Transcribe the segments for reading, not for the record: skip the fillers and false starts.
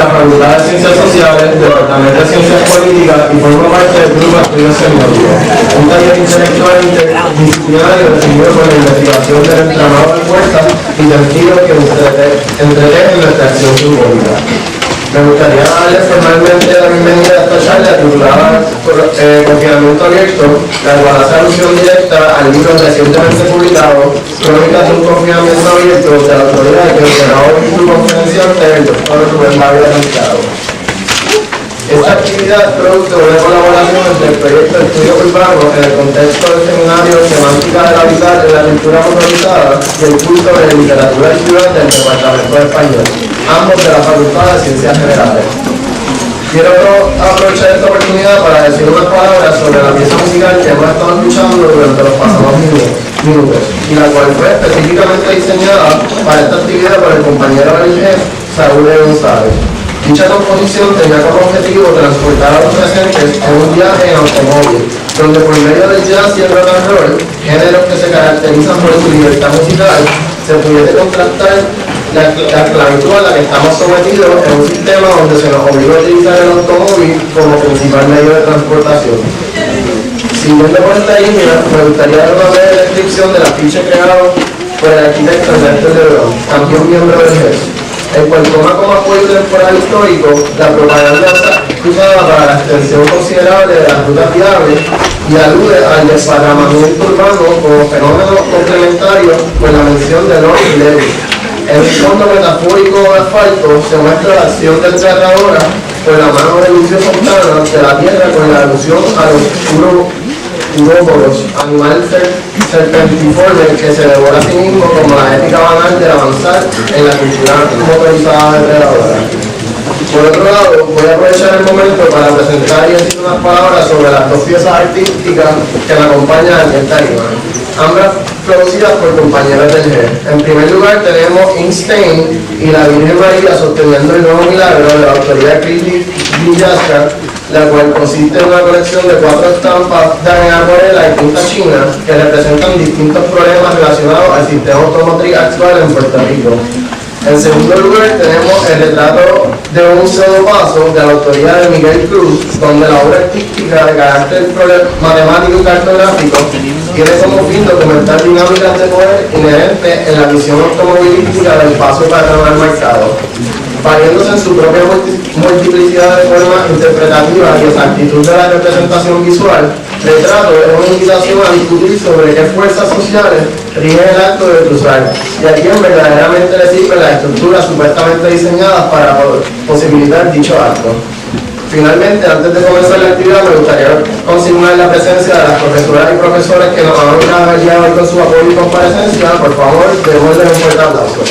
la Facultad de Ciencias Sociales, Departamento de Ciencias Políticas y formo parte del Grupo de Estudios Semióticos, un taller intelectual interdisciplinario definido por la investigación del entramado de fuerzas y sentidos que entretejen nuestra acción simbólica. Me gustaría darle formalmente la bienvenida a esta charla titulada Confinamiento Abierto, la cual hace alusión directa al libro recientemente publicado Crónicas de un Confinamiento Abierto de la autoridad que ordenó en su conferenciante el Dr. Rubén Dávila Santiago. Esta actividad es producto de una colaboración entre el proyecto de estudio urbano en el contexto del seminario Semántica del Habitat en la Cultura Motorizada y el curso de Literatura y Ciudad del Departamento de Español, ambos de la Facultad de Ciencias Generales. Quiero aprovechar esta oportunidad para decir unas palabras sobre la pieza musical que hemos estado escuchando durante los pasados minutos y la cual fue específicamente diseñada para esta actividad por el compañero del jefe Saúl González. Dicha composición tenía como objetivo transportar a los presentes en un viaje en automóvil, donde por medio del jazz y el rock and roll, géneros que se caracterizan por su libertad musical, se pudiese contrastar la esclavitud a la que estamos sometidos en un sistema donde se nos obliga a utilizar el automóvil como principal medio de transportación. Siguiendo por esta línea, me gustaría dar una breve descripción del afiche creado por el arquitecto Ernesto Lebrón, también miembro del GES, el cual toma como apoyo temporal histórico la propaganda usada para la extensión considerable de las rutas viables y alude al desparramamiento urbano como fenómeno complementario con la mención de Lord Levy. En el fondo metafórico de asfalto se muestra la acción del enterradora por la mano de Lucio Fontana de la tierra con la alusión a los urópodos, animal serpentiforme que se devora a sí mismo como la ética banal del avanzar en la cultura motorizada depredadora. Por otro lado, voy a aprovechar el momento para presentar y decir unas palabras sobre las dos piezas artísticas que me acompañan en esta imagen, ambas producidas por compañeros del GES. En primer lugar tenemos Einstein y la Virgen María sosteniendo el nuevo milagro de la autoridad Cristi Villasca, la cual consiste en una colección de 4 estampas en acuarela y tinta china que representan distintos problemas relacionados al sistema automotriz actual en Puerto Rico. En segundo lugar tenemos el retrato de un pseudopaso de la autoría de Miguel Cruz, donde la obra artística de carácter matemático y cartográfico tiene como fin documentar dinámicas de poder inherentes en la visión automovilística del paso peatonal marcado. Valiéndose en su propia multiplicidad de formas interpretativas y exactitud de la representación visual, retrato es una invitación a discutir sobre qué fuerzas sociales rigen el acto de cruzar y a quién verdaderamente le sirven las estructuras supuestamente diseñadas para posibilitar dicho acto. Finalmente, antes de comenzar la actividad, me gustaría consignar la presencia de las profesoras y profesores que nos han honrado el día de hoy con su apoyo y comparecencia. Por favor, démosles un fuerte aplauso.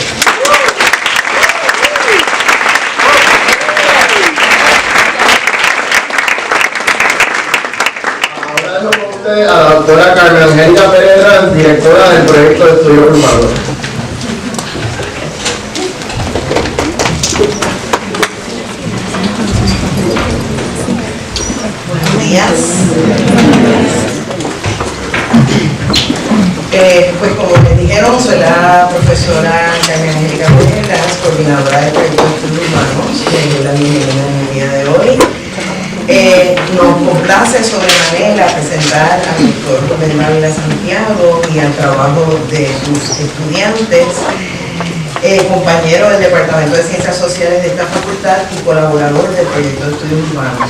A la doctora Carmen Angélica Pérez, directora del proyecto de estudios urbanos. Buenos días. Pues como les dijeron, soy la profesora Carmen Angélica Pérez, coordinadora del proyecto de estudios urbanos, de la bienvenida en el día de hoy. Nos complace sobremanera presentar al doctor Rubén Dávila Santiago y al trabajo de sus estudiantes, compañero del Departamento de Ciencias Sociales de esta facultad y colaborador del proyecto de estudios urbanos.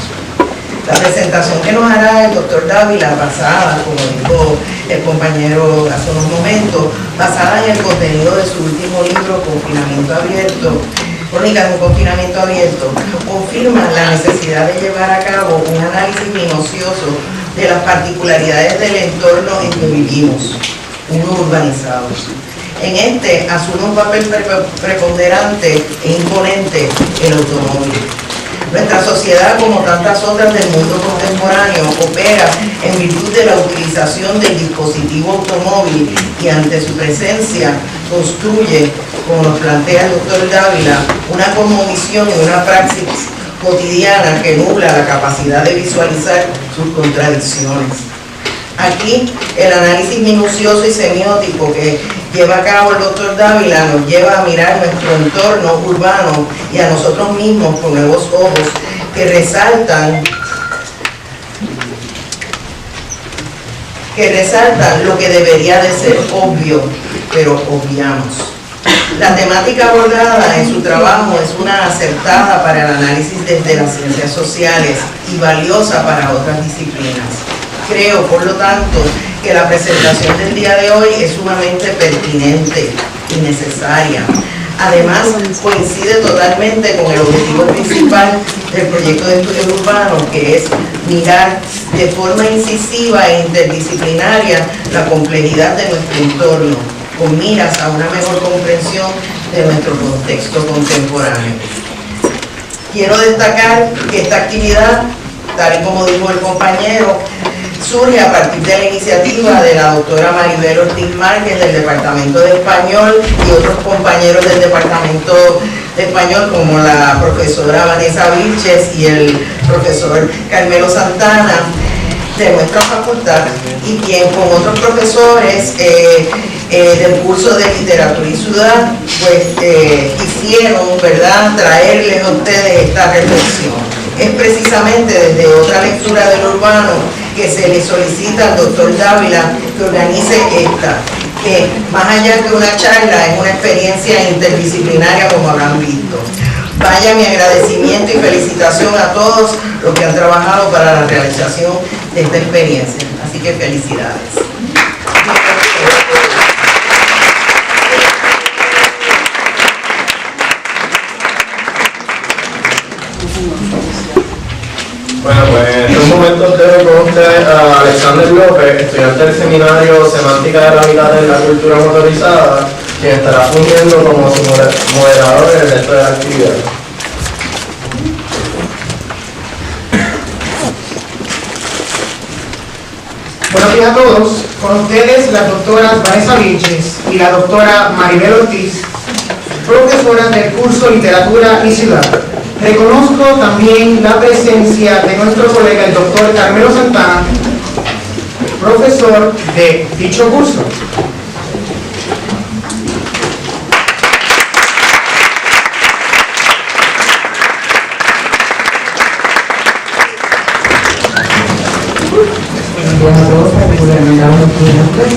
La presentación que nos hará el doctor Dávila, basada, como dijo el compañero hace unos momentos, basada en el contenido de su último libro, Confinamiento Abierto, Crónicas de un Confinamiento Abierto, confirma la necesidad de llevar a cabo un análisis minucioso de las particularidades del entorno en que vivimos, uno urbanizado. En este asume un papel preponderante e imponente el automóvil. Nuestra sociedad, como tantas otras del mundo contemporáneo, opera en virtud de la utilización del dispositivo automóvil y ante su presencia construye, como nos plantea el doctor Dávila, una cosmovisión y una praxis cotidiana que nubla la capacidad de visualizar sus contradicciones. Aquí el análisis minucioso y semiótico que lleva a cabo el doctor Dávila nos lleva a mirar nuestro entorno urbano y a nosotros mismos con nuevos ojos que resaltan lo que debería de ser obvio, pero obviamos. La temática abordada en su trabajo es una acertada para el análisis desde las ciencias sociales y valiosa para otras disciplinas. Creo, por lo tanto, que la presentación del día de hoy es sumamente pertinente y necesaria. Además, coincide totalmente con el objetivo principal del proyecto de estudio urbano, que es mirar de forma incisiva e interdisciplinaria la complejidad de nuestro entorno, con miras a una mejor comprensión de nuestro contexto contemporáneo. Quiero destacar que esta actividad, tal y como dijo el compañero, surge a partir de la iniciativa de la doctora Maribel Ortiz Márquez del Departamento de Español y otros compañeros del Departamento de Español como la profesora Vanessa Vilches y el profesor Carmelo Santana de nuestra facultad, y quien con otros profesores del curso de literatura y ciudad pues quisieron, ¿verdad?, traerles a ustedes esta reflexión. Es precisamente desde otra lectura del urbano que se le solicita al doctor Dávila que organice esta, que más allá que una charla es una experiencia interdisciplinaria, como habrán visto. Vaya mi agradecimiento y felicitación a todos los que han trabajado para la realización de esta experiencia. Así que felicidades. Bueno, pues en estos momentos dejo con ustedes a Alexander López, estudiante del seminario Semántica de la Vida de la Cultura Motorizada, quien estará fungiendo como su moderador en el resto de la actividad. Buenos días a todos. Con ustedes las doctoras Vanessa Vilches y la doctora Maribel Ortiz, profesoras del curso Literatura y Ciudad. Reconozco también la presencia de nuestro colega el doctor Carmelo Santana, profesor de dicho curso. Buenos días a todos, particularmente a los estudiantes.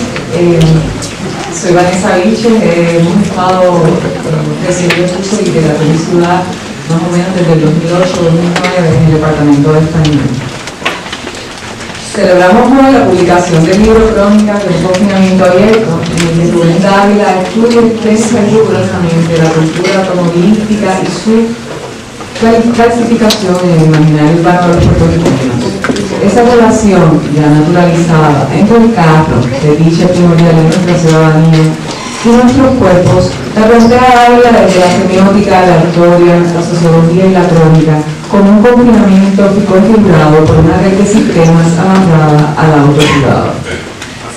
Soy Vanessa Vilches, hemos estado recibiendo el curso de Literatura y Ciudad más o menos desde el 2008-2009 en el Departamento de Español. Celebramos hoy la publicación del libro Crónicas de un confinamiento abierto, en el que Rubén Dávila estudia extensa y rigurosamente la cultura automovilística y su clasificación en el imaginario urbano de los puertorriqueños. Esa relación ya naturalizada entre el carro, fetiche primordial de nuestra ciudadanía, y nuestros cuerpos, la plantea Dávila desde la semiótica, la historia, la sociología y la crónica, con un confinamiento configurado por una red de sistemas avanzada al autocuidado.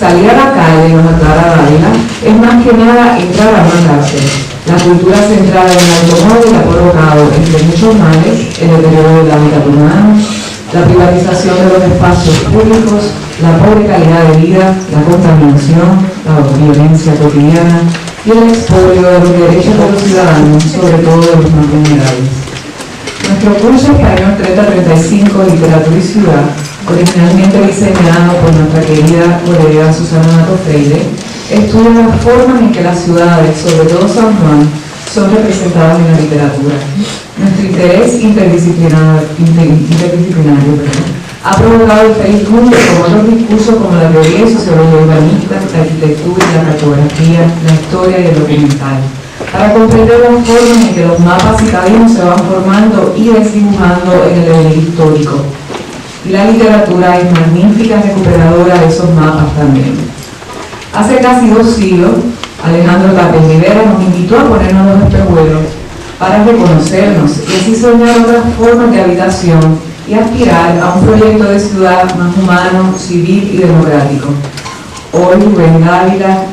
Salir a la calle, nos aclara Dávila, es más que nada entrar a mandarse. La cultura centrada en el automóvil ha provocado, entre muchos males, el deterioro del hábitat humano, la privatización de los espacios públicos, la pobre calidad de vida, la contaminación, la violencia cotidiana y el expolio de los derechos de los ciudadanos, sobre todo de los más vulnerables. Nuestro curso Español 3035, Literatura y Ciudad, originalmente diseñado por nuestra querida colega Susana Mato Freire, estudia las formas en que las ciudades, sobre todo San Juan, son representadas en la literatura. Nuestro interés interdisciplinario ha provocado el feliz junto con otros discursos como la teoría y sociología urbanista, la arquitectura, la cartografía, la historia y el documental, para comprender las formas en que los mapas citadinos se van formando y desdibujando en el devenir histórico. Y la literatura es magnífica recuperadora de esos mapas también. Hace casi 2 siglos, Alejandro Tapia Rivera nos invitó a ponernos los espejuelos para reconocernos y así soñar otras formas de habitación y aspirar a un proyecto de ciudad más humano, civil y democrático. Hoy Rubén Dávila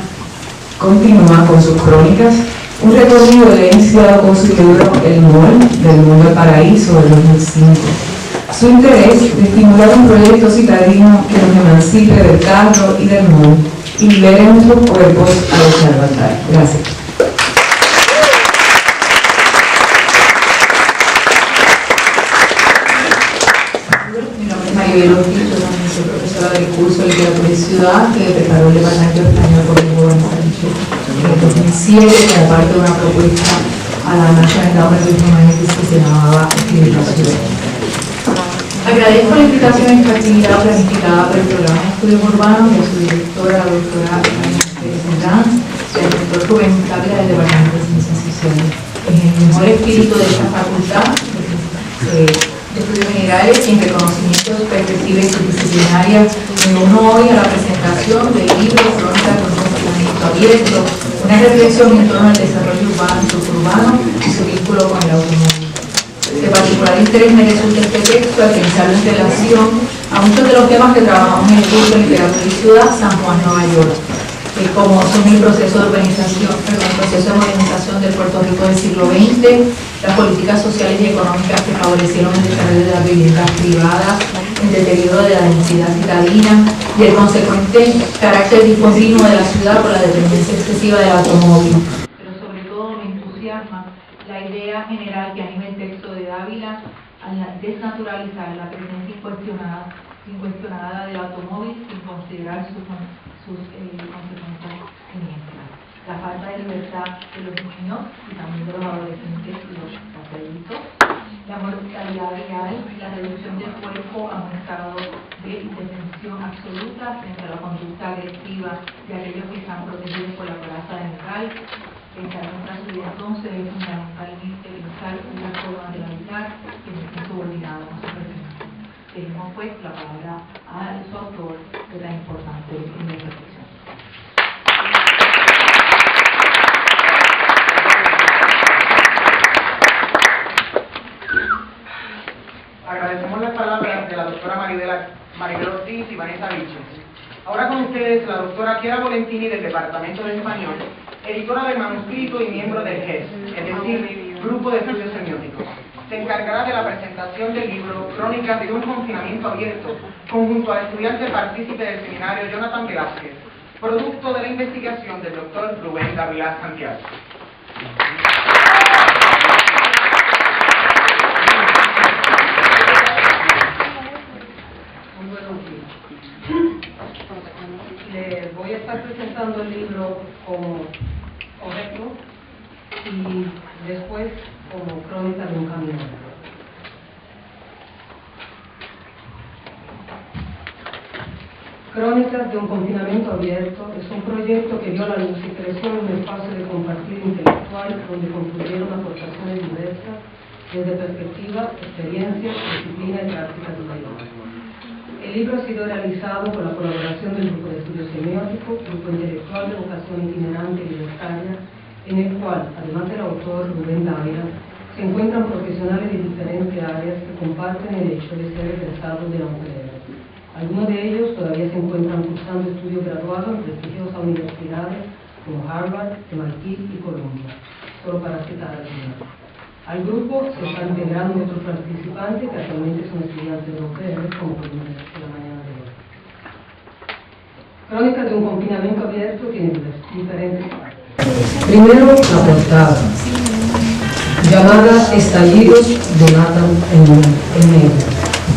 continúa con sus crónicas, un recorrido que ha iniciado con su libro El Mall, del Mundo al Paraíso, del 2005. Su interés de estimular un proyecto citadino que nos emancipe del carro y del mundo y libere nuestros cuerpos a luchar batalla. Gracias. Mi nombre es Maribel Ortiz, yo también soy profesora del curso de Literatura y Ciudad que preparó el Departamento de Español por el Gobierno en el 2007 como parte de una propuesta a la National Endowment of Humanities que se llamaba Escribir la Ciudad. Agradezco la invitación a esta actividad planificada por el Programa de Estudios Urbanos y a su directora, la doctora Ana Pérez Herranz, y al doctor Rubén Dávila del Departamento de Ciencias Sociales. En el mejor espíritu de esta facultad de Estudios Generales y en reconocimiento de su perspectiva interdisciplinaria, me uno hoy a la presentación del libro Crónica de un confinamiento abierto, una reflexión en torno al desarrollo urbano y suburbano y su vínculo con el automóvil. De particular interés me resulta este texto al pensarlo en relación a muchos de los temas que trabajamos en el curso de Literatura y Ciudad, San Juan, Nueva York, como son el proceso de urbanización, el proceso de modernización del Puerto Rico del siglo XX, las políticas sociales y económicas que favorecieron el desarrollo de las viviendas privadas, el deterioro de la densidad citadina y el consecuente carácter discontinuo de la ciudad por la dependencia excesiva del automóvil. Pero sobre todo me entusiasma la idea general que anima el texto de Dávila al desnaturalizar la presencia incuestionada del automóvil sin considerar sus consecuencias siniestras. La falta de libertad de los niños y también de los adolescentes y los adultos, la mortalidad real, la reducción del cuerpo a un estado de indefensión absoluta frente a la conducta agresiva de aquellos que están protegidos por la coraza de metal. Pensar contra su vida entonces es fundamentalmente pensar en la forma de habitar que no esté subordinado a su presencia. Tenemos pues la palabra a su autor de la importante reflexión. Agradecemos las palabras de la doctora Maribel Ortiz y Vanessa Vilches. Ahora con ustedes la doctora Chiara Volentini del Departamento de Español, editora del manuscrito y miembro del GES, es decir, Grupo de Estudios Semióticos. Se encargará de la presentación del libro Crónicas de un confinamiento abierto, conjunto al estudiante partícipe del seminario Jonathan Velázquez, producto de la investigación del doctor Rubén Dávila Santiago. Muy buenos días. Le voy a estar presentando el libro como correcto y después como crónica de un camino. Crónicas de un confinamiento abierto es un proyecto que dio la luz y creció en un espacio de compartir intelectual donde confluyeron aportaciones diversas desde perspectiva, experiencias, disciplina y prácticas diversas. El libro ha sido realizado con la colaboración del Grupo de Estudios Semióticos, grupo intelectual de vocación itinerante y libertaria, en el cual, además del autor Rubén Dávila, se encuentran profesionales de diferentes áreas que comparten el hecho de ser egresados de la UPR. Algunos de ellos todavía se encuentran cursando estudios graduados en prestigiosas universidades como Harvard, MIT y Columbia, solo para citar algunos. Al grupo se están integrando otros participantes que actualmente son estudiantes de UPR, como pudimos ver la mañana de hoy. Crónicas de un confinamiento abierto tiene diferentes partes. Primero, la portada, llamada Estallidos de Nathan en negro,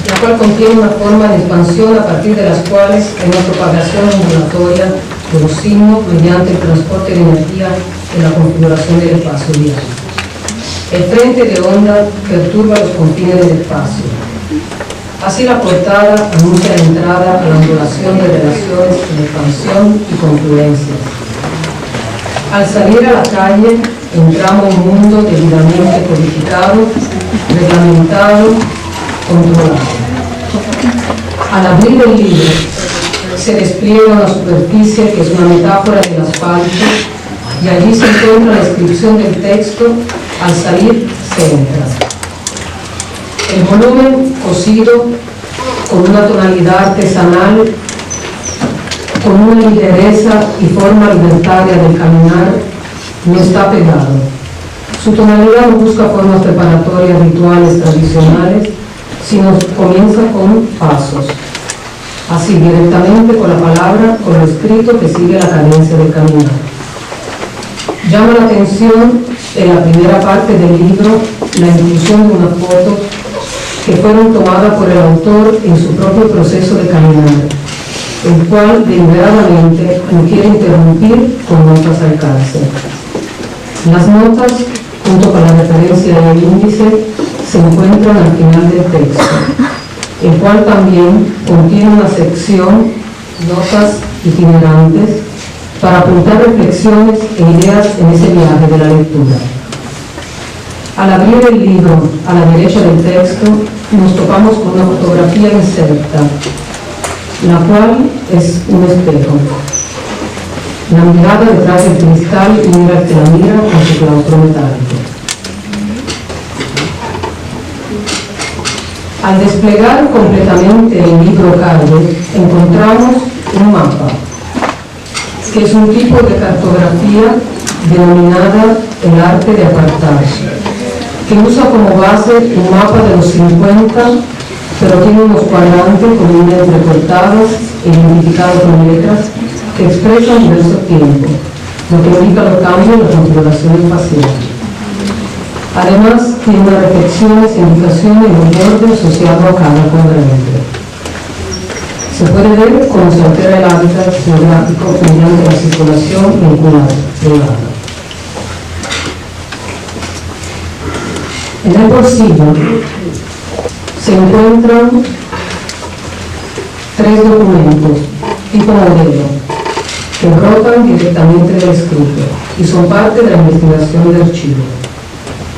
la cual contiene una forma de expansión a partir de las cuales hay una propagación ondulatoria de los signos mediante el transporte de energía en la configuración del espacio diario. El frente de onda perturba los confines del espacio. Así la portada anuncia la entrada a la ondulación de relaciones de expansión y confluencias. Al salir a la calle, entramos en un mundo debidamente codificado, reglamentado, controlado. Al abrir el libro, se despliega una superficie que es una metáfora del asfalto y allí se encuentra la descripción del texto. Al salir, se entra. El volumen cosido con una tonalidad artesanal, con una ligereza y forma libertaria del caminar, no está pegado. Su tonalidad no busca formas preparatorias rituales tradicionales, sino comienza con pasos. Así, directamente con la palabra, con lo escrito que sigue la cadencia del caminar. Llama la atención en la primera parte del libro la inclusión de unas fotos que fueron tomadas por el autor en su propio proceso de caminar, el cual deliberadamente no quiere interrumpir con notas al cárcel. Las notas, junto con la referencia y el índice, se encuentran al final del texto, el cual también contiene una sección, notas itinerantes, para apuntar reflexiones e ideas en ese viaje de la lectura. Al abrir el libro a la derecha del texto, nos topamos con una fotografía inserta, la cual es un espejo. La mirada detrás del cristal mira el que la mira con su claustro metálico. Al desplegar completamente el libro Calle, encontramos un mapa, que es un tipo de cartografía denominada el arte de apartar, que usa como base un mapa de los 50, pero tiene unos cuadrantes con líneas recortadas e identificados con letras que expresan diversos tiempos, lo que indica los cambios en la configuración espacial. Además, tiene unas reflexiones e indicaciones en un borde asociado a cada cuadrante. Se puede ver cómo se altera el hábitat geográfico mediante la circulación vehicular privada. En el bolsillo se encuentran 3 documentos tipo modelo que brotan directamente del escrito y son parte de la investigación de archivo.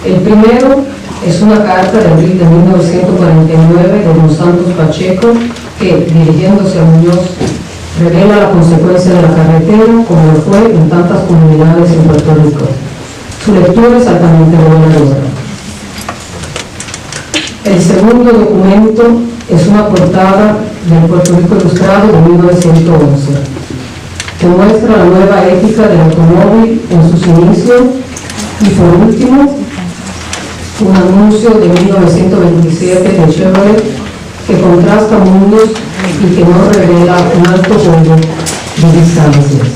El primero es una carta de abril de 1949 de Don Santos Pacheco que, dirigiéndose a Muñoz, revela la consecuencia de la carretera como lo fue en tantas comunidades en Puerto Rico. Su lectura es altamente reveladora. El segundo documento es una portada del Puerto Rico Ilustrado de 1911, que muestra la nueva ética del automóvil en sus inicios y, por último, un anuncio de 1927 de Chevrolet que contrasta mundos y que no revela un alto juego de distancias.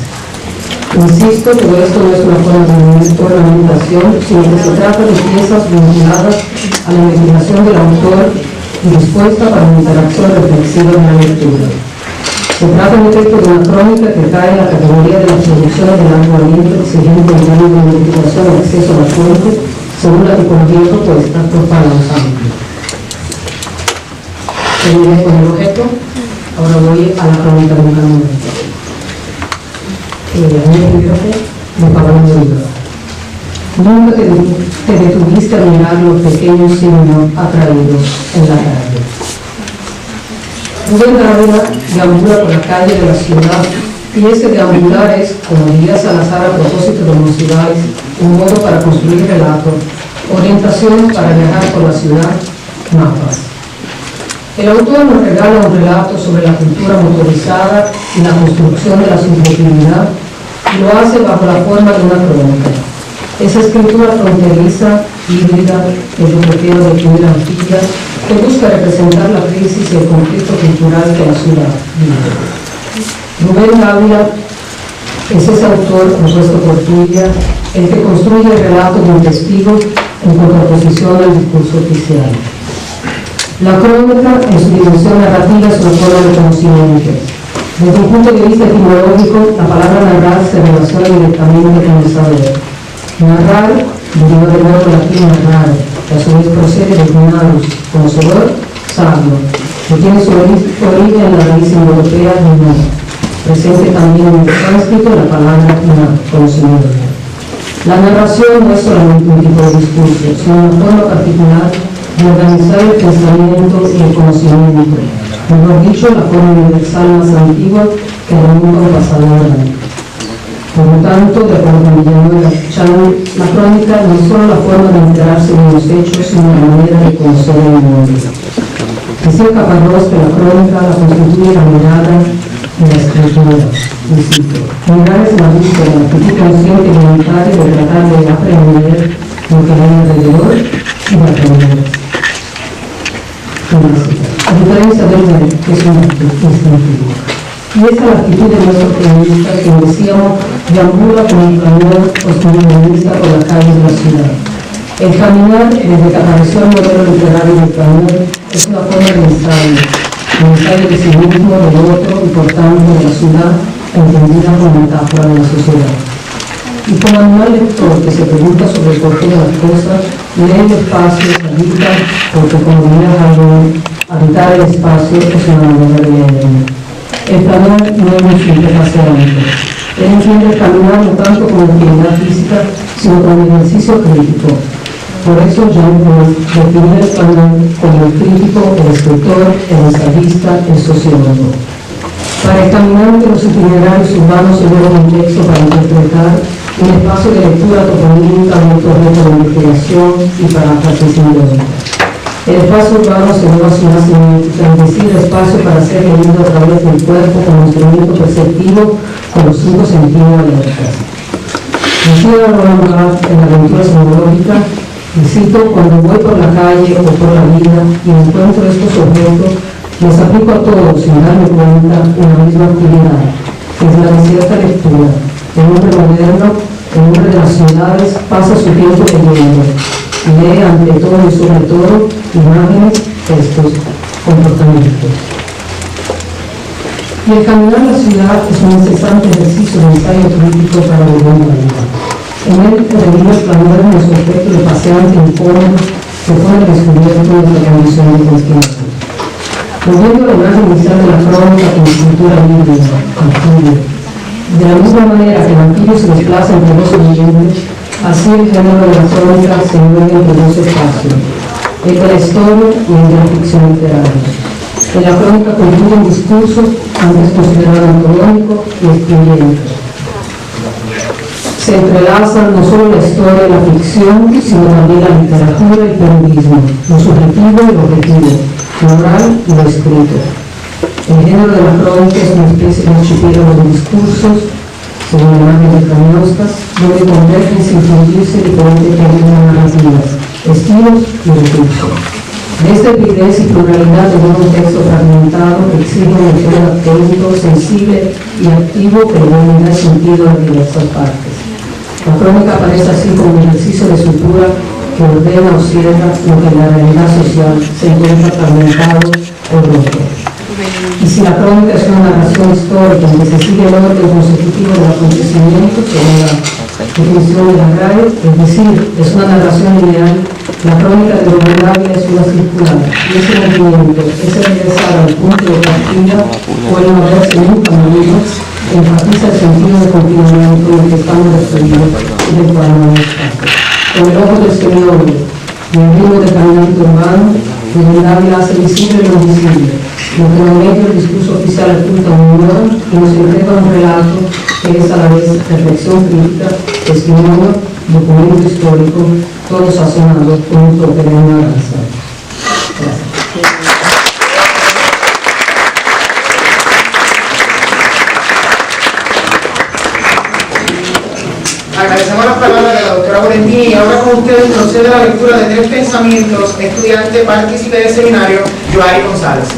Insisto que esto no es una forma de ornamentación, sino que se trata de piezas vinculadas a la investigación del autor y dispuesta para una interacción reflexiva en la lectura. Se trata en efecto de una crónica que cae en la categoría de las producciones de largo aliento exigiendo un grado de identificación y acceso a la fuente según la tipología propuesta por Palos Amplios. Terminé con el objeto, ahora voy a la crónica de un camino. De Pablo Murillo. Nunca te detuviste a mirar los pequeños signos atraídos en la calle. Rubén Dávila deambula por la calle de la ciudad y ese deambular es, como diría Salazar a propósito de Monsiváis, un modo para construir relatos, orientaciones para viajar por la ciudad, mapas. El autor nos regala un relato sobre la cultura motorizada y la construcción de la subjetividad y lo hace bajo la forma de una crónica. Esa escritura fronteriza, híbrida, que yo prefiero definir antigua, que busca representar la crisis y el conflicto cultural que la ciudad vive. Rubén Dávila es ese autor propuesto por Tuya, el que construye el relato de un testigo en contraposición al discurso oficial. La crónica, en su dimensión narrativa, es una forma de conocimiento. Desde un punto de vista etimológico, la palabra narrar se relaciona directamente con el saber. Narrar deriva del verbo latín narrare, que a su vez procede de narus, conocedor, sabio, que tiene su origen en la raíz europea de no, presente también en el sánscrito la palabra na, conocimiento. La narración no es solamente un tipo de discurso, sino una forma particular de organizar el pensamiento y el conocimiento, mejor dicho, la forma universal más antigua que remonta al pasado oral. Por lo tanto, de acuerdo con Villanueva Chan, la crónica no es solo la forma de enterarse de los hechos, sino la manera de conocer el mundo. Decía Caparrós que la crónica la constituye la mirada y la escritura. Insisto, mirar es la búsqueda, la actitud consciente y voluntaria de tratar de aprender lo que hay alrededor y de aprender. es un instintivo. Y esa es la actitud de nuestros periodistas que decíamos deambula con el camión comunista por las calles de la ciudad. El caminar, desde que apareció el modelo literario del camión, es una forma de ensayo de sí mismo, del otro y por tanto de la ciudad, entendida como metáfora de la sociedad. Y como animal lector que se pregunta sobre el porqué de las cosas, lee el espacio, habita, porque como diría Gardner, habitar el espacio es una manera de leerlo. El caminar no es un simple paseante. Él entiende el caminar no tanto como actividad física, sino como ejercicio crítico. Por eso Jean Paul define el caminar como el crítico, el escritor, el ensayista, el sociólogo. Para el caminante, los itinerarios urbanos se vuelven un texto para interpretar un espacio de lectura toponímica de otro reto de investigación y para participación. El espacio urbano se vuelve a su nacimiento, es decir, el espacio para ser leído a través del cuerpo como instrumento perceptivo con los 5 sentidos alertas. Decía Roland Barthes en la aventura semiológica, y cito: cuando voy por la calle o por la vida y encuentro estos objetos, les aplico a todos, sin darme cuenta, una misma actividad, que es la de cierta lectura. El hombre moderno, el hombre de las ciudades, pasa su tiempo leyendo. Lee ante todo y sobre todo imágenes, textos, comportamientos. Y el caminar en la ciudad es un incesante ejercicio de ensayo crítico para volver a la vida. En él redime el caminar en su aspecto de paseante incómodo que pone al descubierto de la condición de conspiración. Volviendo a la imagen inicial de la crónica con escritura híbrida, de la misma manera que el anillo se desplaza entre dos horizontes, así el género de la crónica se mueve entre dos espacios, el de la historia y el de la ficción literaria. En la crónica concluye un discurso antes considerado antagónico y excluyente. Se entrelazan no solo la historia y la ficción, sino también la literatura y el periodismo, lo subjetivo y lo objetivo, lo oral y lo escrito. El género de la crónica es una especie de archipiélago de discursos, según la imagen de Kaniauskas, donde convergen sin fundirse diferentes técnicas narrativas, estilos y recursos. De esta rigidez y pluralidad de un texto fragmentado exige un lector atento, sensible y activo que le da sentido a diversas partes. La crónica aparece así como un ejercicio de sutura que ordena o cierra lo que en la realidad social se encuentra fragmentado o roto. Y si la crónica es una narración histórica en que se sigue el orden consecutivo del acontecimiento, según la definición de la RAE, es decir, es una narración lineal, la crónica de Rubén Dávila es una circular, y ese movimiento, ese regresar al punto de partida, puede no verse nunca movido, enfatiza el sentido de continuamiento en el que estamos referidos y del cual no estamos. Con el ojo del semiólogo y el ritmo de caminante urbano, Rubén Dávila hace visible lo invisible, lo que en medio del discurso oficial oculta un humor y nos entrega un relato que es a la vez reflexión crítica, testimonio, documento histórico, todo sazonado con un toque de ignorancia. Gracias. Agradecemos las palabras de la doctora Borentín y ahora con ustedes procede la lectura de 3 pensamientos, estudiante partícipe del seminario, Joari González.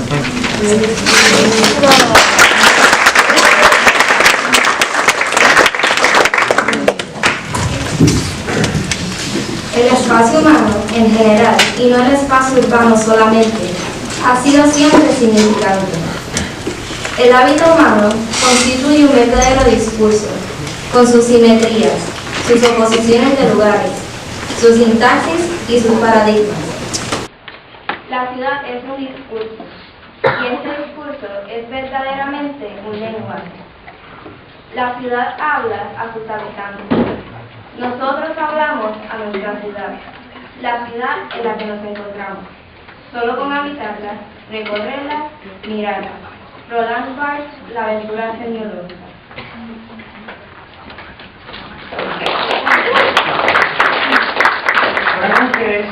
El espacio humano en general, y no el espacio urbano solamente, ha sido siempre significante. El hábito humano constituye un verdadero discurso, con sus simetrías, sus oposiciones de lugares, sus sintaxis y sus paradigmas. La ciudad es un discurso, y este discurso es verdaderamente un lenguaje. La ciudad habla a sus habitantes. Nosotros hablamos a nuestra ciudad, la ciudad en la que nos encontramos. Solo con habitarla, recorrerla, mirarla. Roland Barthes, La aventura semiológica. Ahora con ustedes,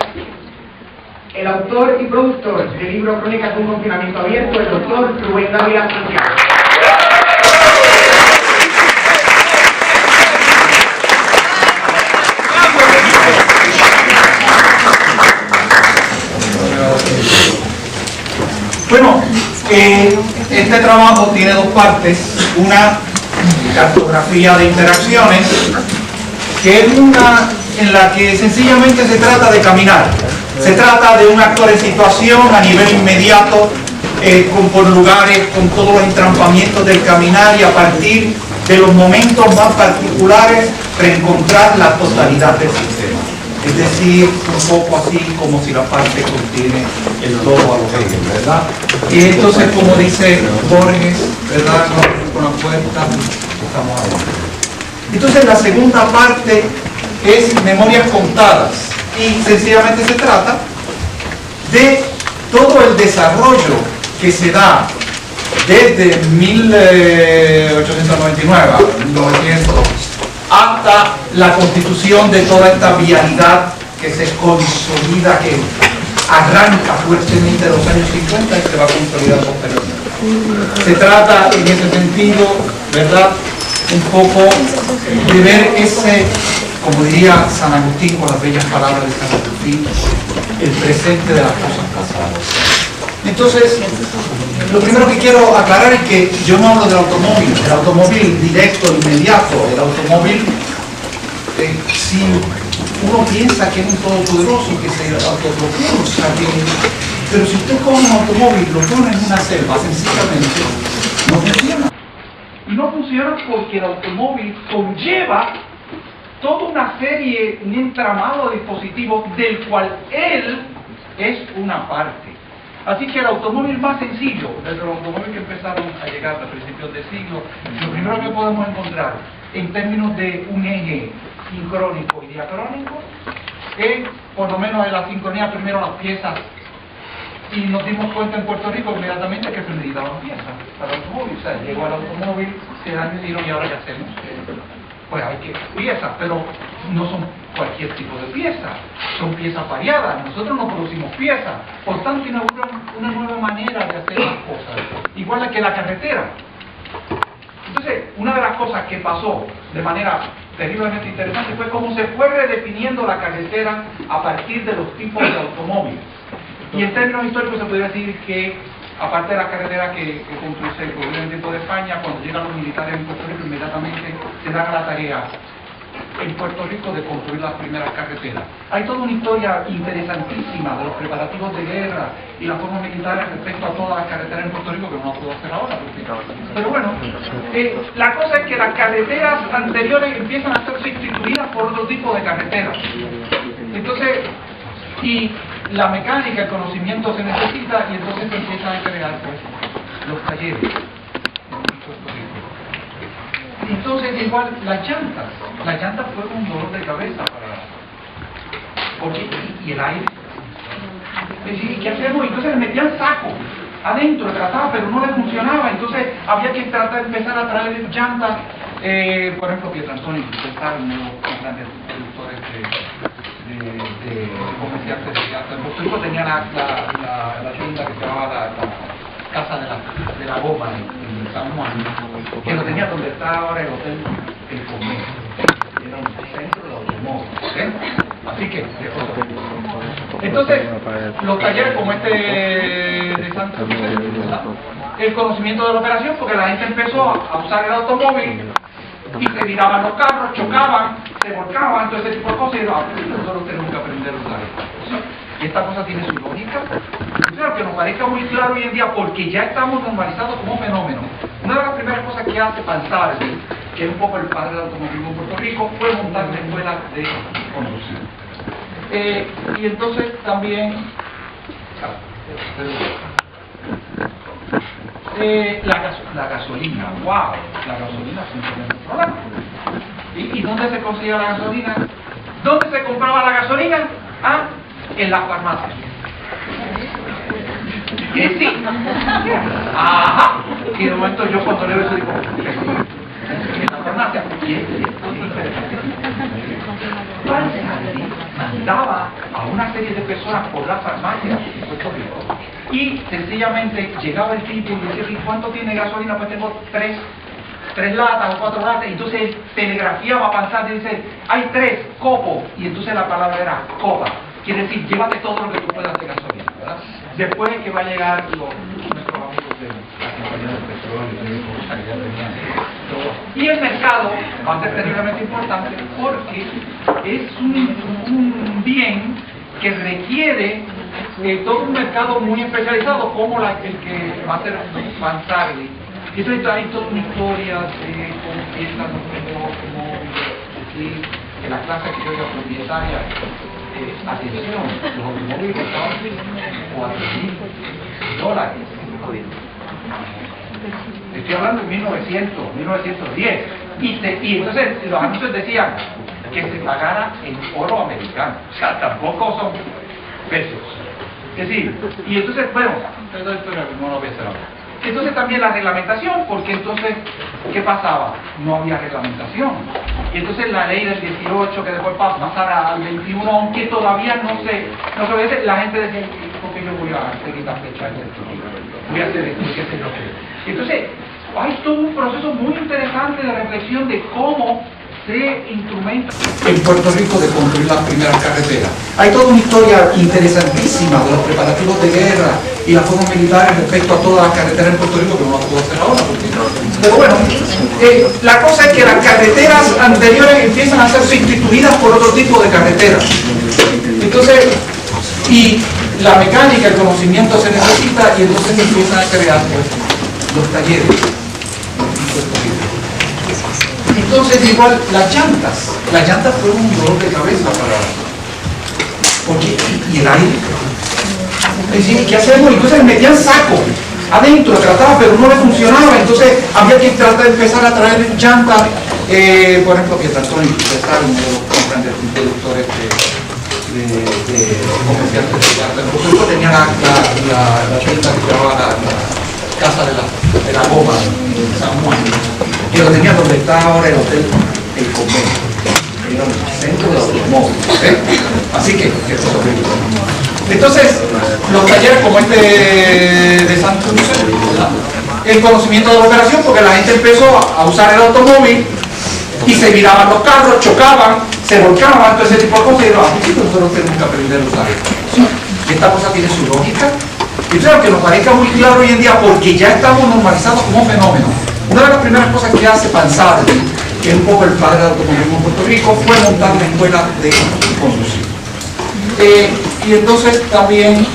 el autor y productor del libro Crónicas de un confinamiento abierto, el doctor Rubén Dávila Santiago. Bueno, Este trabajo tiene dos partes, una cartografía de interacciones, que es una en la que sencillamente se trata de caminar. Se trata de un actor en situación a nivel inmediato, por lugares, con todos los entrampamientos del caminar y a partir de los momentos más particulares reencontrar la totalidad del sistema. Es decir, un poco así como si la parte contiene el todo a los ejes, ¿verdad? Y entonces, como dice Borges, ¿verdad? Con la puerta, estamos ahí. Entonces, la segunda parte es memorias contadas y sencillamente se trata de todo el desarrollo que se da desde 1899 a 1900 hasta la constitución de toda esta vialidad que se consolida, que arranca fuertemente en los años 50 y se va a consolidar posteriormente. Se trata en ese sentido, ¿verdad?, un poco de ver ese, como diría San Agustín con las bellas palabras de San Agustín, el presente de las cosas pasadas. Entonces, lo primero que quiero aclarar es que yo no hablo del automóvil directo, inmediato, el automóvil, si uno piensa que es un todopoderoso, que se autopropulsa, pero si usted coge un automóvil, lo pone en una selva, sencillamente no funciona. Y no funciona porque el automóvil conlleva toda una serie, un entramado de dispositivos del cual él es una parte. Así que el automóvil más sencillo, desde los automóviles que empezaron a llegar a principios del siglo, lo primero que podemos encontrar en términos de un eje sincrónico y diacrónico es, por lo menos en la sincronía, primero las piezas. Y nos dimos cuenta en Puerto Rico inmediatamente que se necesitaban piezas para el automóvil. O sea, llegó el automóvil, se dan y dijeron, ¿y ahora qué hacemos? Pues hay que piezas, pero no son cualquier tipo de pieza, son piezas variadas. Nosotros no producimos piezas, por tanto inauguran una nueva manera de hacer las cosas, igual que la carretera. Entonces, una de las cosas que pasó de manera terriblemente interesante fue cómo se fue redefiniendo la carretera a partir de los tipos de automóviles. Y en términos históricos se podría decir que, aparte de la carretera que se construyó en el tiempo de España, cuando llegan los militares en Puerto Rico, inmediatamente se dan a la tarea en Puerto Rico de construir las primeras carreteras. Hay toda una historia interesantísima de los preparativos de guerra y las formas militares respecto a todas las carreteras en Puerto Rico, que no las puedo hacer ahora. Pero bueno, la cosa es que las carreteras anteriores empiezan a ser sustituidas por otro tipo de carreteras. Entonces, y la mecánica, el conocimiento se necesita y entonces se empiezan a crear pues, los talleres en Puerto Rico. Entonces igual las llantas fueron un dolor de cabeza porque y el aire. ¿Y qué hacemos? Entonces le metían saco adentro, trataba, pero no le funcionaba, entonces había que tratar de empezar a traer llantas, por ejemplo Pietrantoni, que está uno de los grandes productores de comerciantes de llantas. En Puerto Rico tenía la tienda que se llamaba la Casa de la Goma en San Juan, que lo tenía donde está ahora el hotel El Comercio, era un centro de automóvil, así que entonces los talleres como este de Santa Cruz, el conocimiento de la operación, porque la gente empezó a usar el automóvil y se tiraban los carros, chocaban, se volcaban, todo ese tipo de cosas, y nosotros tenemos que aprender a usar esto. Y esta cosa tiene su lógica. Claro que nos parezca muy claro hoy en día porque ya estamos normalizados como fenómeno. Una de las primeras cosas que hace Pansalvi, que es un poco el padre del automovilismo en Puerto Rico, fue montar una escuela de conducción. Y entonces también la gasolina, wow, la gasolina funciona en otro lado. ¿Y dónde se conseguía la gasolina? ¿Dónde se compraba la gasolina? Ah, en las farmacias. ¿Que sí? Ajá. Y de momento yo cuando leo eso digo, en la farmacia. Mandaba a una serie de personas por la farmacia en Puerto Rico y sencillamente llegaba el tipo y decía, ¿y cuánto tiene gasolina? Pues tengo tres latas o 4 latas, y entonces él telegrafiaba a pasar y dice, hay 3, copo, y entonces la palabra era copa, quiere decir, llévate todo lo que tú puedas de gasolina, ¿verdad? Después que va a llegar nuestros amigos de la compañía del petróleo, y el mercado va a ser terriblemente importante porque es un bien que requiere todo un mercado muy especializado como el que va a ser Bansarli. Y entonces hay toda una historia de cómo piensan los negocios, cómo decir que la clase criolla propietaria, atención, los automóviles estaban $4,000. Estoy hablando de 1910. Y entonces los anuncios decían que se pagara en oro americano. O sea, tampoco son pesos. Es decir, y entonces, bueno, no lo voy a hacer ahora. Entonces también la reglamentación, porque entonces, ¿qué pasaba? No había reglamentación. Y entonces la ley del 18, que después pasara al 21, aunque todavía no se obedece, la gente decía, ¿por qué yo voy a seguir la fecha de esto? Voy a hacer esto, qué sé yo qué. Entonces, hay todo un proceso muy interesante de reflexión de cómo se instrumenta en Puerto Rico de construir las primeras carreteras. Hay toda una historia interesantísima de los preparativos de guerra y las fuerzas militares respecto a todas las carreteras en Puerto Rico, que no las puedo hacer ahora. Pero bueno, la cosa es que las carreteras anteriores empiezan a ser sustituidas por otro tipo de carreteras. Entonces, y la mecánica, el conocimiento se necesita, y entonces empiezan a crear pues, los talleres en Puerto Rico. Entonces igual las llantas fueron un dolor de cabeza porque y el aire. Es decir, ¿qué hacemos? Entonces metían saco adentro, trataba, pero no le funcionaba, entonces había que tratar de empezar a traer llantas, por ejemplo, Pietrantoni, ustedes saben, comprender productores de comerciantes de llantas. Por ejemplo, tenía la tienda que llamaba la Casa de la Goma en San Juan, y lo tenía donde está ahora el hotel El Convento, era el centro de automóviles, así que eso es horrible. Entonces, los talleres como este de San Cruz, el conocimiento de la operación, porque la gente empezó a usar el automóvil y se viraban los carros, chocaban, se volcaban, todo ese tipo de cosas, y dijeron, nosotros tenemos que aprender a usar esto. Y esta cosa tiene su lógica. Y entonces, aunque nos parezca muy claro hoy en día, porque ya estamos normalizados como fenómeno, una de las primeras cosas que hace Pansarli, que es un poco el padre del automovilismo en Puerto Rico, fue montar una escuela de conducir. Y entonces también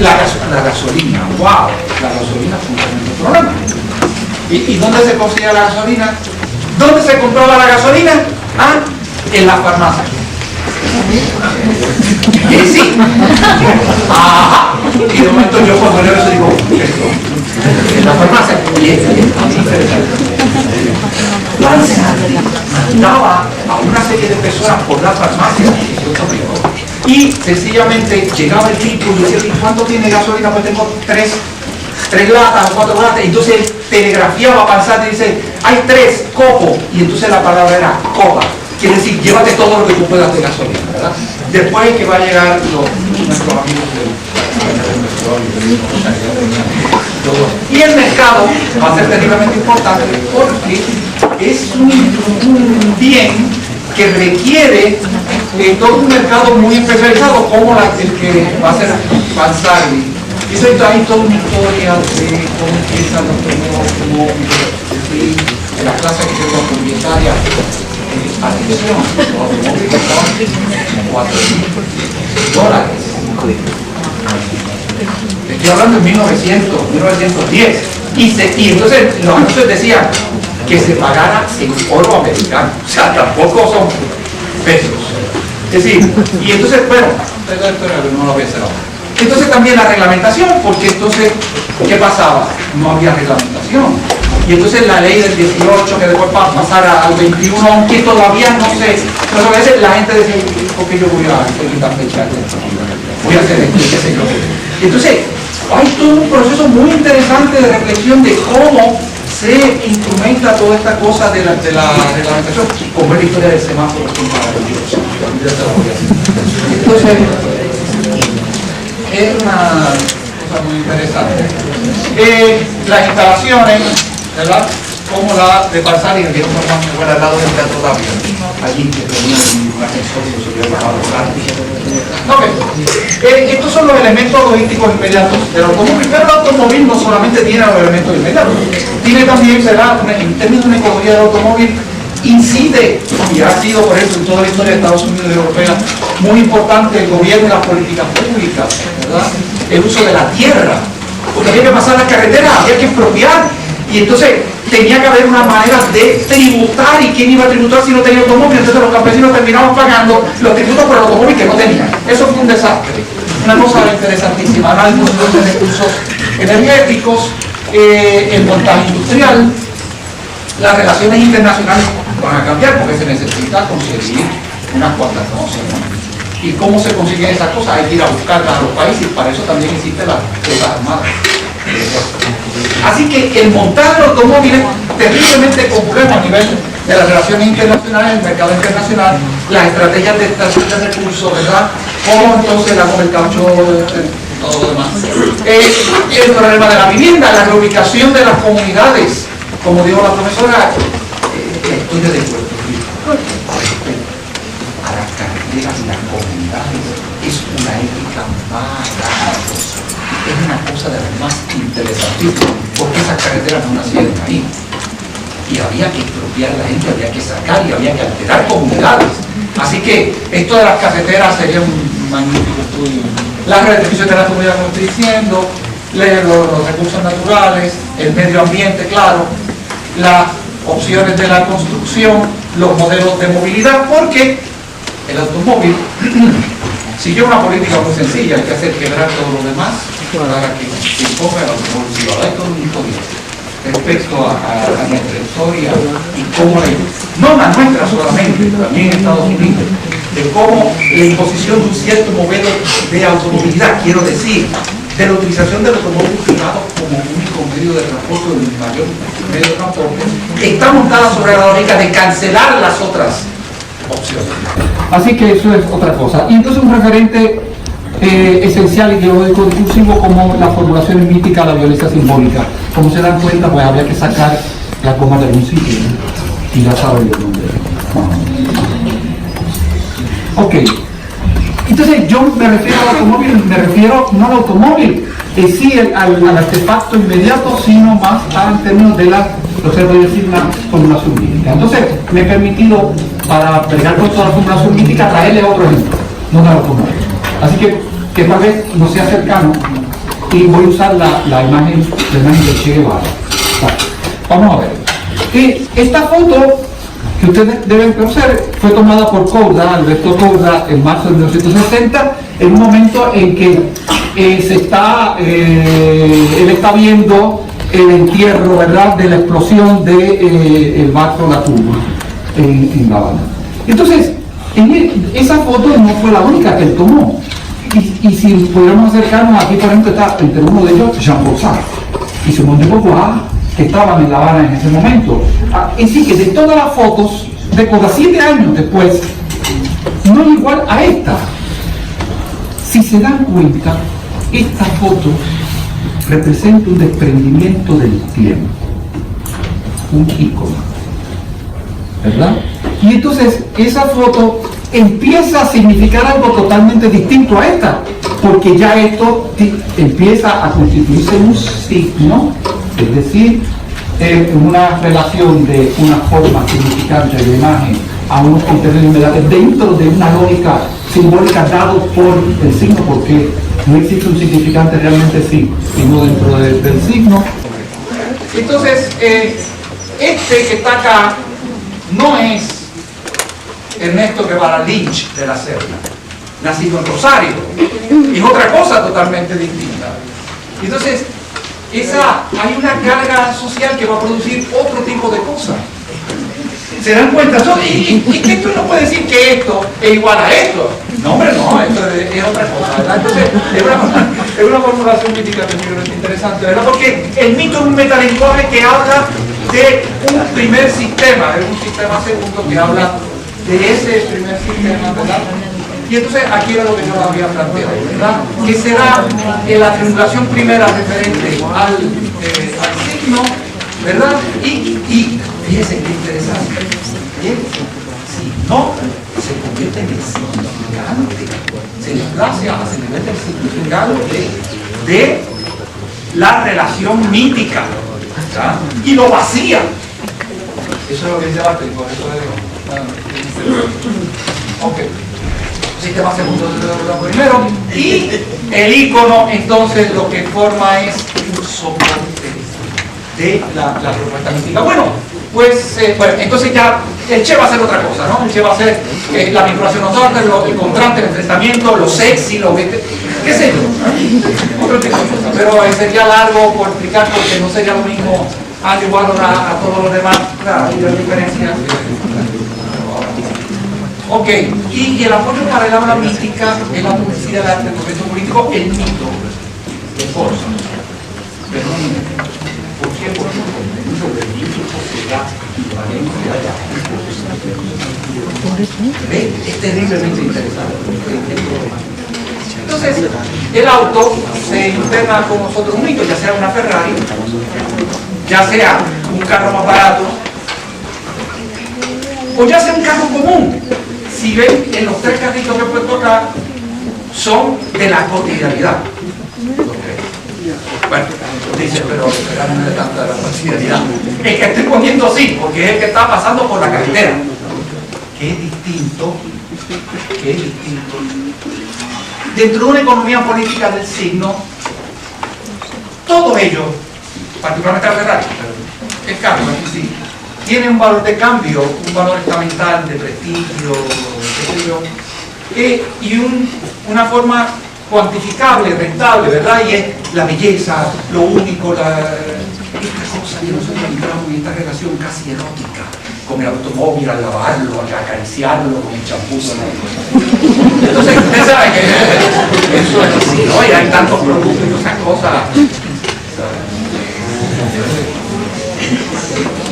la gasolina, wow, la gasolina fue un tremendo problema. ¿Y dónde se conseguía la gasolina? ¿Dónde se compraba la gasolina? En la farmacia. Y sí. Ajá. Y de momento yo cuando leo eso digo, en la farmacia. Mandaba a una serie de personas por la farmacia y sencillamente llegaba el tipo y decía, ¿y cuánto tiene gasolina? Pues tengo tres latas o 4 latas. Entonces él telegrafiaba a Pansarli y dice, hay 3, copo. Y entonces la palabra era copa. Quiere decir, llévate todo lo que tú puedas de gasolina, ¿verdad? Después que va a llegar nuestros amigos y el mercado va a ser terriblemente importante porque es un bien que requiere todo un mercado muy especializado como el que va a ser Pansarli. Y eso hay toda una historia de cómo empiezan los automóviles, de la clase que es la propietaria. Atención, los automóviles estaban $4,000. Estoy hablando de 1910. Y entonces los anuncios decían que se pagara en oro americano. O sea, tampoco son pesos. Es decir, y entonces, bueno, no lo voy a hacer ahora. Entonces también la reglamentación, porque entonces, ¿qué pasaba? No había reglamentación. Y entonces la ley del 18, que después pasara al 21, aunque todavía no sé, pero a veces la gente decía, ¿por qué yo voy a seguir la fecha? Voy a hacer esto, qué sé yo. Y entonces, hay todo un proceso muy interesante de reflexión de cómo se instrumenta toda esta cosa de la reglamentación, como es la historia del semáforo. Entonces, es una cosa muy interesante. Las instalaciones, ¿verdad? Como la de Pansarli, que es una al lado del Teatro Dávila, allí que tenía un ascensor que se hubiera llamado estos son los elementos logísticos inmediatos del automóvil, pero el automóvil no solamente tiene los elementos inmediatos, tiene también, ¿verdad?, en términos de una ecología del automóvil, incide, y ha sido por eso en toda la historia de Estados Unidos y Europea, muy importante el gobierno y las políticas públicas, ¿verdad?, el uso de la tierra, porque había que pasar las carreteras, había que expropiar, y entonces tenía que haber una manera de tributar, y quién iba a tributar si no tenía automóvil. Entonces los campesinos terminaban pagando los tributos por el automóvil que no tenían. Eso fue un desastre, una cosa interesantísima. Ahora hay un montón de recursos energéticos, el montaje industrial, las relaciones internacionales van a cambiar porque se necesita conseguir unas cuantas cosas, ¿no? ¿Y cómo se consiguen esas cosas? Hay que ir a buscarlas a los países, para eso también existe la Fuerzas Armadas. Así que el montar el automóvil es terriblemente complejo a nivel de las relaciones internacionales, el mercado internacional, las estrategias de extracción de recursos, ¿verdad? Como entonces el caucho, todo lo demás. El problema de la vivienda, la reubicación de las comunidades, como dijo la profesora, estoy de Puerto Rico. A las carreteras y las comunidades es una ética maravillosa. Es una cosa de las más interesantísimas, porque esas carreteras no nacieron ahí. Y había que expropiar a la gente, había que sacar y había que alterar comunidades. Así que esto de las carreteras sería un magnífico estudio. La red de servicios de la comunidad, como estoy diciendo, los recursos naturales, el medio ambiente, claro, las opciones de la construcción, los modelos de movilidad, porque el automóvil siguió una política muy sencilla, hay que hacer quebrar todo lo demás para que se imponga el automóvil privado. Hay todo un historia respecto a nuestra historia y cómo no la nuestra solamente, también en Estados Unidos, de cómo la imposición de un cierto modelo de automovilidad, quiero decir, de la utilización del automóvil privado como único medio de transporte, o el mayor medio de transporte, está montada sobre la lógica de cancelar las otras opciones. Así que eso es otra cosa. Y entonces un referente esencial ideológico discursivo como la formulación mítica de la violencia simbólica. Como se dan cuenta, pues había que sacar la coma de algún sitio, ¿no? Y ya saben de dónde. Ok. Entonces yo me refiero al automóvil, me refiero no al automóvil, sí al artefacto inmediato, sino más en términos de lo que se puede decir una formulación mítica. Entonces me he permitido, para pegar con toda la formulación mítica, traerle otro ejemplo, no del automóvil. Así que tal vez no sea cercano, y voy a usar la imagen de Che Guevara. Vamos a ver. Esta foto que ustedes deben conocer fue tomada por Korda, Alberto Korda, en marzo de 1960, en un momento en que él está viendo el entierro, ¿verdad?, de la explosión del barco La Turba en La Habana. Entonces, esa foto no fue la única que él tomó. Y si pudiéramos acercarnos, aquí por ejemplo está entre uno de ellos Jean-Paul Sartre y Simone de Beauvoir, que estaban en La Habana en ese momento. Así que de todas las fotos, de cada 7 años después, no es igual a esta. Si se dan cuenta, esta foto representa un desprendimiento del tiempo, un ícono, ¿verdad? Y entonces esa foto empieza a significar algo totalmente distinto a esta, porque ya esto empieza a constituirse un signo, es decir, una relación de una forma significante de imagen a unos criterios inmediatos dentro de una lógica simbólica dado por el signo, porque no existe un significante realmente sí, sino dentro del signo. Entonces, este que está acá no es Ernesto Guevara Lynch de la Serna, nacido en Rosario, es otra cosa totalmente distinta. Entonces, hay una carga social que va a producir otro tipo de cosas. ¿Se dan cuenta? Y que esto no puede decir que esto es igual a esto. No, hombre, no, esto es otra cosa, ¿verdad? Entonces, es una formulación mítica que es interesante, ¿verdad? Porque el mito es un metalenguaje que habla de un primer sistema, de un sistema segundo que habla de ese primer sistema, ¿verdad? Y entonces aquí era lo que yo había planteado, ¿verdad? Que será la triangulación primera referente al signo, ¿verdad? Y fíjense qué interesante. Si no se convierte convierte en el significante, se desplaza hacia el nivel del significado de la relación mítica, ¿ya? Y lo vacía. Eso es lo que dice Barthes, por eso digo. Ok. Sistema segundo primero. Y el icono, entonces, lo que forma es un soporte de la propuesta mística. Bueno, pues, entonces ya el Che va a hacer otra cosa, ¿no? El Che va a hacer la vinculación nosotros, el contraste, el enfrentamiento, lo sexy, lo qué sé yo, otro tipo de cosas. Pero sería largo por explicar porque no sería lo mismo al igual a todos los demás, claro, hay diferencias. Ok, y el apoyo para el habla mística es la publicidad del arte, el proceso político, el mito de Forza. Pero no, ¿por qué? Porque el contenido del mito sociedad es terriblemente interesante. Entonces, el auto se interna con nosotros un mito, ya sea una Ferrari, ya sea un carro más barato, o ya sea un carro común. Si ven, en los tres carritos que he puesto acá, son de la cotidianidad. Bueno, dice, pero no es tanta la cotidianidad. El que estoy poniendo así, porque es el que está pasando por la carretera. Que es distinto. Dentro de una economía política del signo, todo ello, particularmente la Ferrari, el carro en sí, tiene un valor de cambio, un valor estamental, de prestigio, y una forma cuantificable, rentable, ¿verdad? Y es la belleza, lo único, esta cosa que nosotros entramos en esta relación casi erótica con el automóvil, al lavarlo, al acariciarlo con el champú. Entonces, usted sabe que eso es así, ¿no? Y hay tantos productos y esas cosas.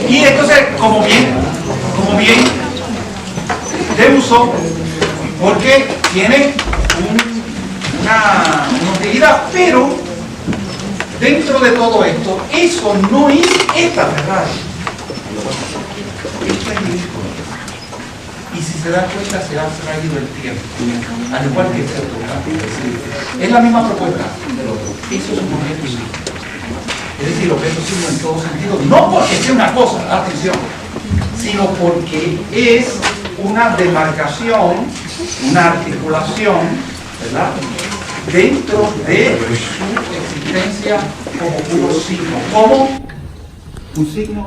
Y entonces, como bien de uso, porque tiene una utilidad, pero dentro de todo esto, eso no es esta Ferrari. Esto es el icono. Y si se dan cuenta, se ha traído el tiempo, al igual que el certo. Es la misma propuesta del otro. Eso es un momento único. Es decir, objeto signo en todo sentido, no porque sea una cosa, atención, sino porque es una demarcación, una articulación, ¿verdad?, dentro de su existencia como puro signo. ¿Cómo? Un signo,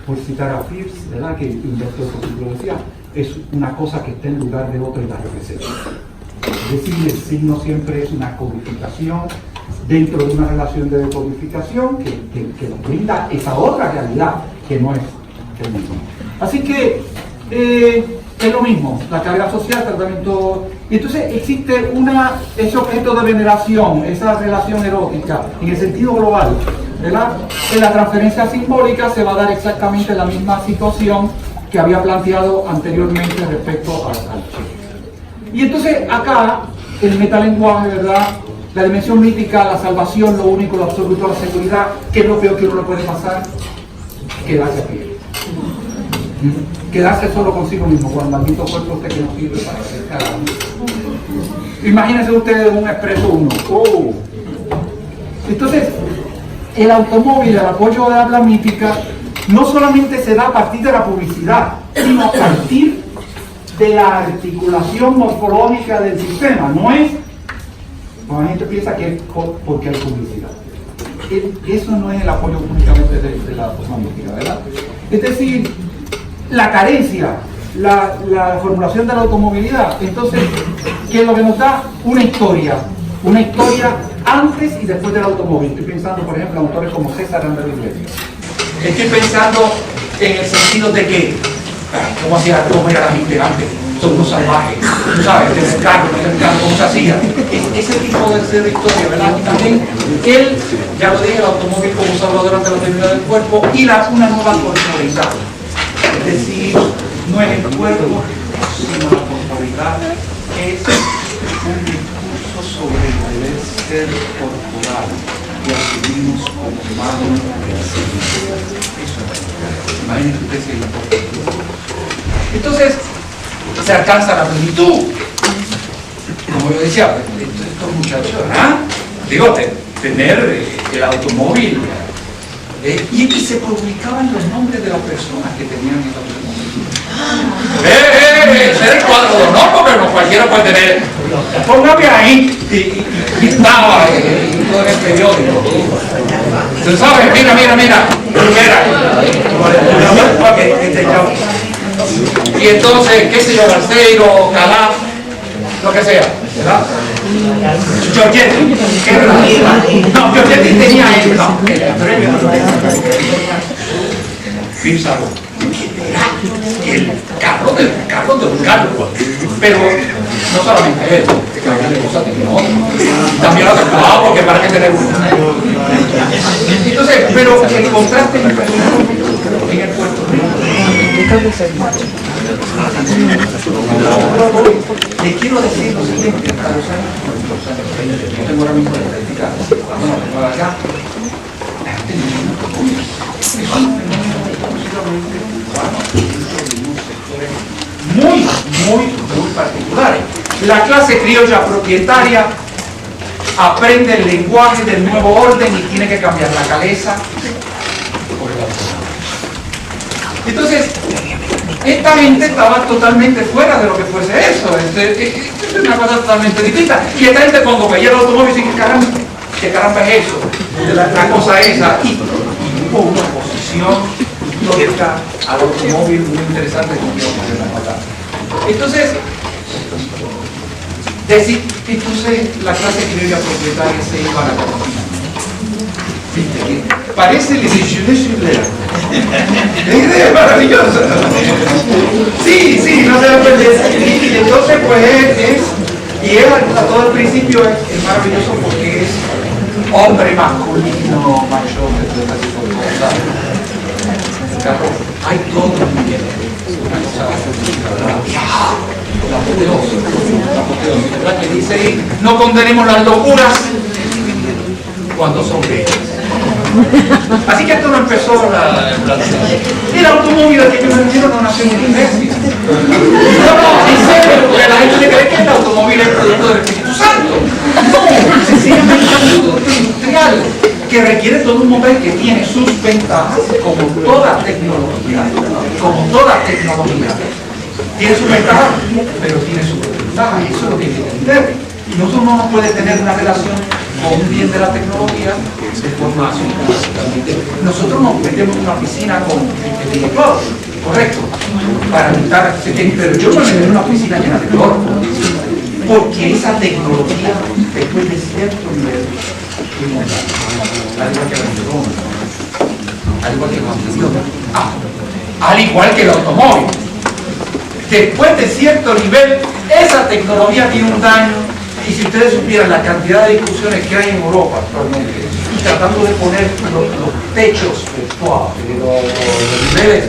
por citar a Phipps, ¿verdad?, que inventó su filosofía, es una cosa que está en lugar de otra y la representa. Es decir, el signo siempre es una codificación dentro de una relación de decodificación que nos brinda esa otra realidad que no es el mismo. Así que es lo mismo, la carga social, tratamiento. Y entonces existe ese objeto de veneración, esa relación erótica, en el sentido global, ¿verdad? En la transferencia simbólica se va a dar exactamente la misma situación que había planteado anteriormente respecto al Che. Y entonces acá, el metalenguaje, ¿verdad?, la dimensión mítica, la salvación, lo único, lo absoluto, la seguridad, ¿qué es lo peor que uno le puede pasar? Quedarse a pie. Quedarse solo consigo mismo, con el maldito cuerpo usted que no sirve para hacer carajo. Imagínense ustedes un Expreso 1. Oh. Entonces, el automóvil, el apoyo de habla mítica, no solamente se da a partir de la publicidad, sino a partir de la articulación morfológica del sistema. No es, cuando la gente piensa que es porque hay publicidad. Eso no es el apoyo únicamente de la forma mítica, ¿verdad? Es decir, la carencia, la formulación de la automovilidad, entonces, que es lo que nos da una historia antes y después del automóvil. Estoy pensando, por ejemplo, en autores como César Andrés Iglesias. Estoy pensando en el sentido de que, ¿cómo era la gente antes? Son unos salvajes, tú sabes, tener carro, cómo se hacía. Ese tipo de historia, ¿verdad? Y también él, ya lo dije, el automóvil como salvador ante la debilidad del cuerpo y una nueva corporalidad. Es decir, no es el cuerpo, sino la corporalidad. Es un discurso sobre el deber ser corporal y asumimos como humanos. Eso es. Imagínense usted si es la corporalidad. Entonces, se alcanza la plenitud. Como yo decía, estos muchachos, digo, tener el automóvil, y que se publicaban los nombres de las personas que tenían el automóvil. Ese era el cuadro, no, porque no cualquiera puede tener. Póngame ahí, y estaba y todo en el periódico. ¿Tú sabes? Mira. Y entonces, qué sé yo, Barceiro, Calaf, lo que sea, ¿verdad? Giorgetti, no, Giorgetti tenía él, no, Pizarro, el carro de un carro, pero no solamente él, que cambiarle cosas de también lo trabajaba porque para qué tener uno. Entonces, pero el contraste en el puerto le quiero decir lo siguiente, a los años, no tengo ahora mismo la estadística, cuando nos vengo acá, la gente no tiene un fenómeno posiblemente de unos sectores muy particulares. La clase criolla propietaria aprende el lenguaje del nuevo orden y tiene que cambiar la cabeza por el automóvil. Entonces, esta gente estaba totalmente fuera de lo que fuese eso. Es una cosa totalmente distinta. Y esta gente cuando veía el automóvil dice, ¿qué caramba es eso? La cosa esa. Y hubo una oposición histórica al automóvil muy interesante como yo entonces la clase criolla propietaria se iba a la cocina. Parece el la idea es maravillosa. Sí, no se la puede. Y entonces pues y él a todo el principio es maravilloso porque es hombre masculino, macho, hay todo una cosa la apoteosis, ¿verdad? Que dice ahí, no condenemos las locuras cuando son bellas. Así que esto no empezó el automóvil al que yo me refiero no nació en una iglesia. No, en serio, porque la gente cree que el automóvil es producto del Espíritu Santo. No, sencillamente es un producto industrial que requiere todo un motor que tiene sus ventajas, como toda tecnología. Tiene sus ventajas, pero tiene sus desventajas, y eso es lo que hay que entender. Y nosotros no nos puede tener una relación con un bien de la tecnología de forma absolutamente. Nosotros nos metemos en una piscina con el cloro, correcto, para evitar, pero yo no me meto en una piscina llena de cloro, porque esa tecnología, después de cierto nivel, al igual que el neutrón, al igual que el automóvil, después de cierto nivel, esa tecnología tiene un daño. Y si ustedes supieran la cantidad de discusiones que hay en Europa actualmente, y tratando de poner los techos los niveles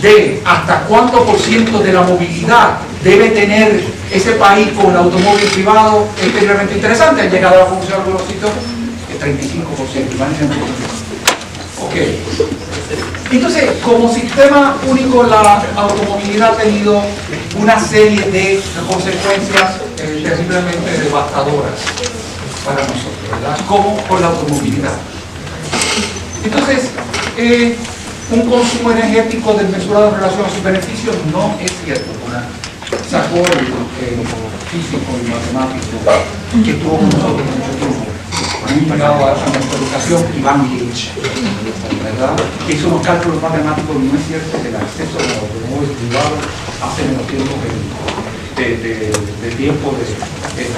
de hasta cuánto por ciento de la movilidad debe tener ese país con el automóvil privado, es terriblemente interesante. Han llegado a la función de los sitios de 35%. Imagínense. Ok. Entonces, como sistema único, la automovilidad ha tenido una serie de consecuencias terriblemente devastadoras para nosotros, ¿verdad? Como con la automovilidad. Entonces, un consumo energético desmesurado en relación a sus beneficios no es cierto. Sacó el físico y matemático que tuvo con nosotros mucho tiempo, muy ligado a nuestra educación, Iván Illich, ¿verdad? Que hizo unos cálculos matemáticos. No es cierto que el acceso a los automóviles privados hace menos tiempo de tiempo por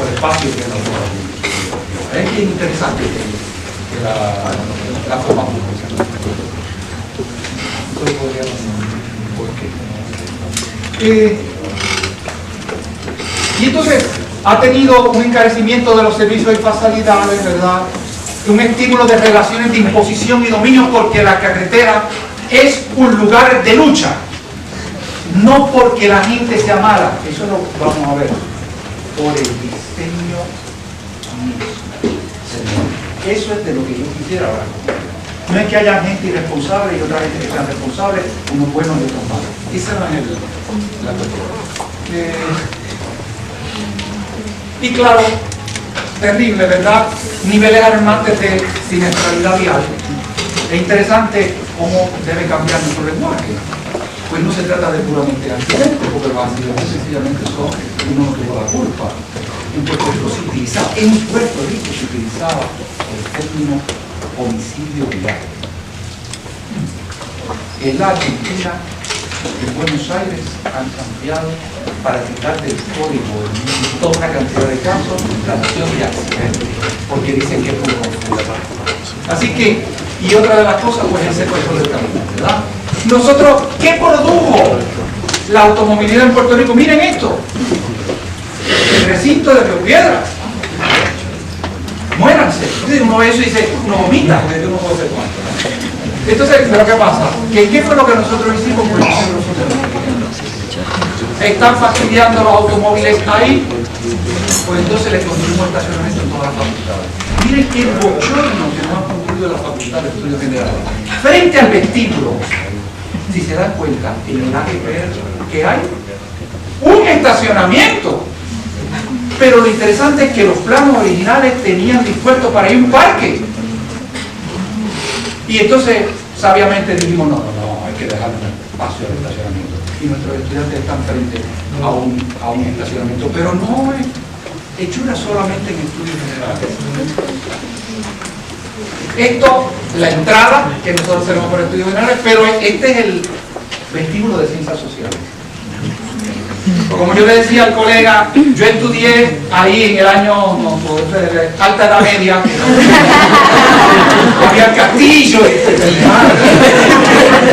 espacio que el automóvil. Es bien interesante la forma como funciona. Entonces podría pasar. ¿Por qué? Y entonces ha tenido un encarecimiento de los servicios y facilidades, ¿verdad? Un estímulo de relaciones de imposición y dominio, porque la carretera es un lugar de lucha, no porque la gente sea mala. Eso lo vamos a ver por el diseño mismo. Eso es de lo que yo quisiera hablar. No es que haya gente irresponsable y otra gente que sea responsable, unos buenos y otros malos. Esa no es la cuestión. Y claro, terrible, ¿verdad? Niveles alarmantes de siniestralidad vial. Es interesante cómo debe cambiar nuestro lenguaje. Pues no se trata de puramente accidentes, porque los accidentes sencillamente son que uno no tuvo la culpa. En Puerto Rico se utilizaba el término homicidio vial. En la Argentina, en Buenos Aires, han cambiado para quitar del código toda una cantidad de casos la noción de accidente, porque dicen que es muy confusa. Así que, y otra de las cosas, pues el secuestro del camino, ¿verdad? Nosotros, ¿qué produjo la automovilidad en Puerto Rico? Miren esto, el recinto de Río Piedras. Muéranse. Entonces uno ve eso y dice, uno vomita, porque uno puede hacer cuánto. Entonces, ¿pero qué pasa? ¿Qué fue lo que nosotros hicimos? Pues están fastidiando los automóviles ahí, pues entonces les construimos estacionamiento en todas las facultades. Miren qué bochorno que no han construido la Facultad de Estudios Generales. Frente al vestíbulo, si se dan cuenta, en el AGP que hay un estacionamiento. Pero lo interesante es que los planos originales tenían dispuesto para ir un parque. Y entonces, sabiamente dijimos, no, hay que dejar un espacio al estacionamiento. Y nuestros estudiantes están frente a un estacionamiento. Pero no es hechura solamente en estudios generales. Esto, la entrada que nosotros tenemos por estudios generales, pero este es el vestíbulo de ciencias sociales. Como yo le decía al colega, yo estudié ahí en el año, alta edad media, había el castillo.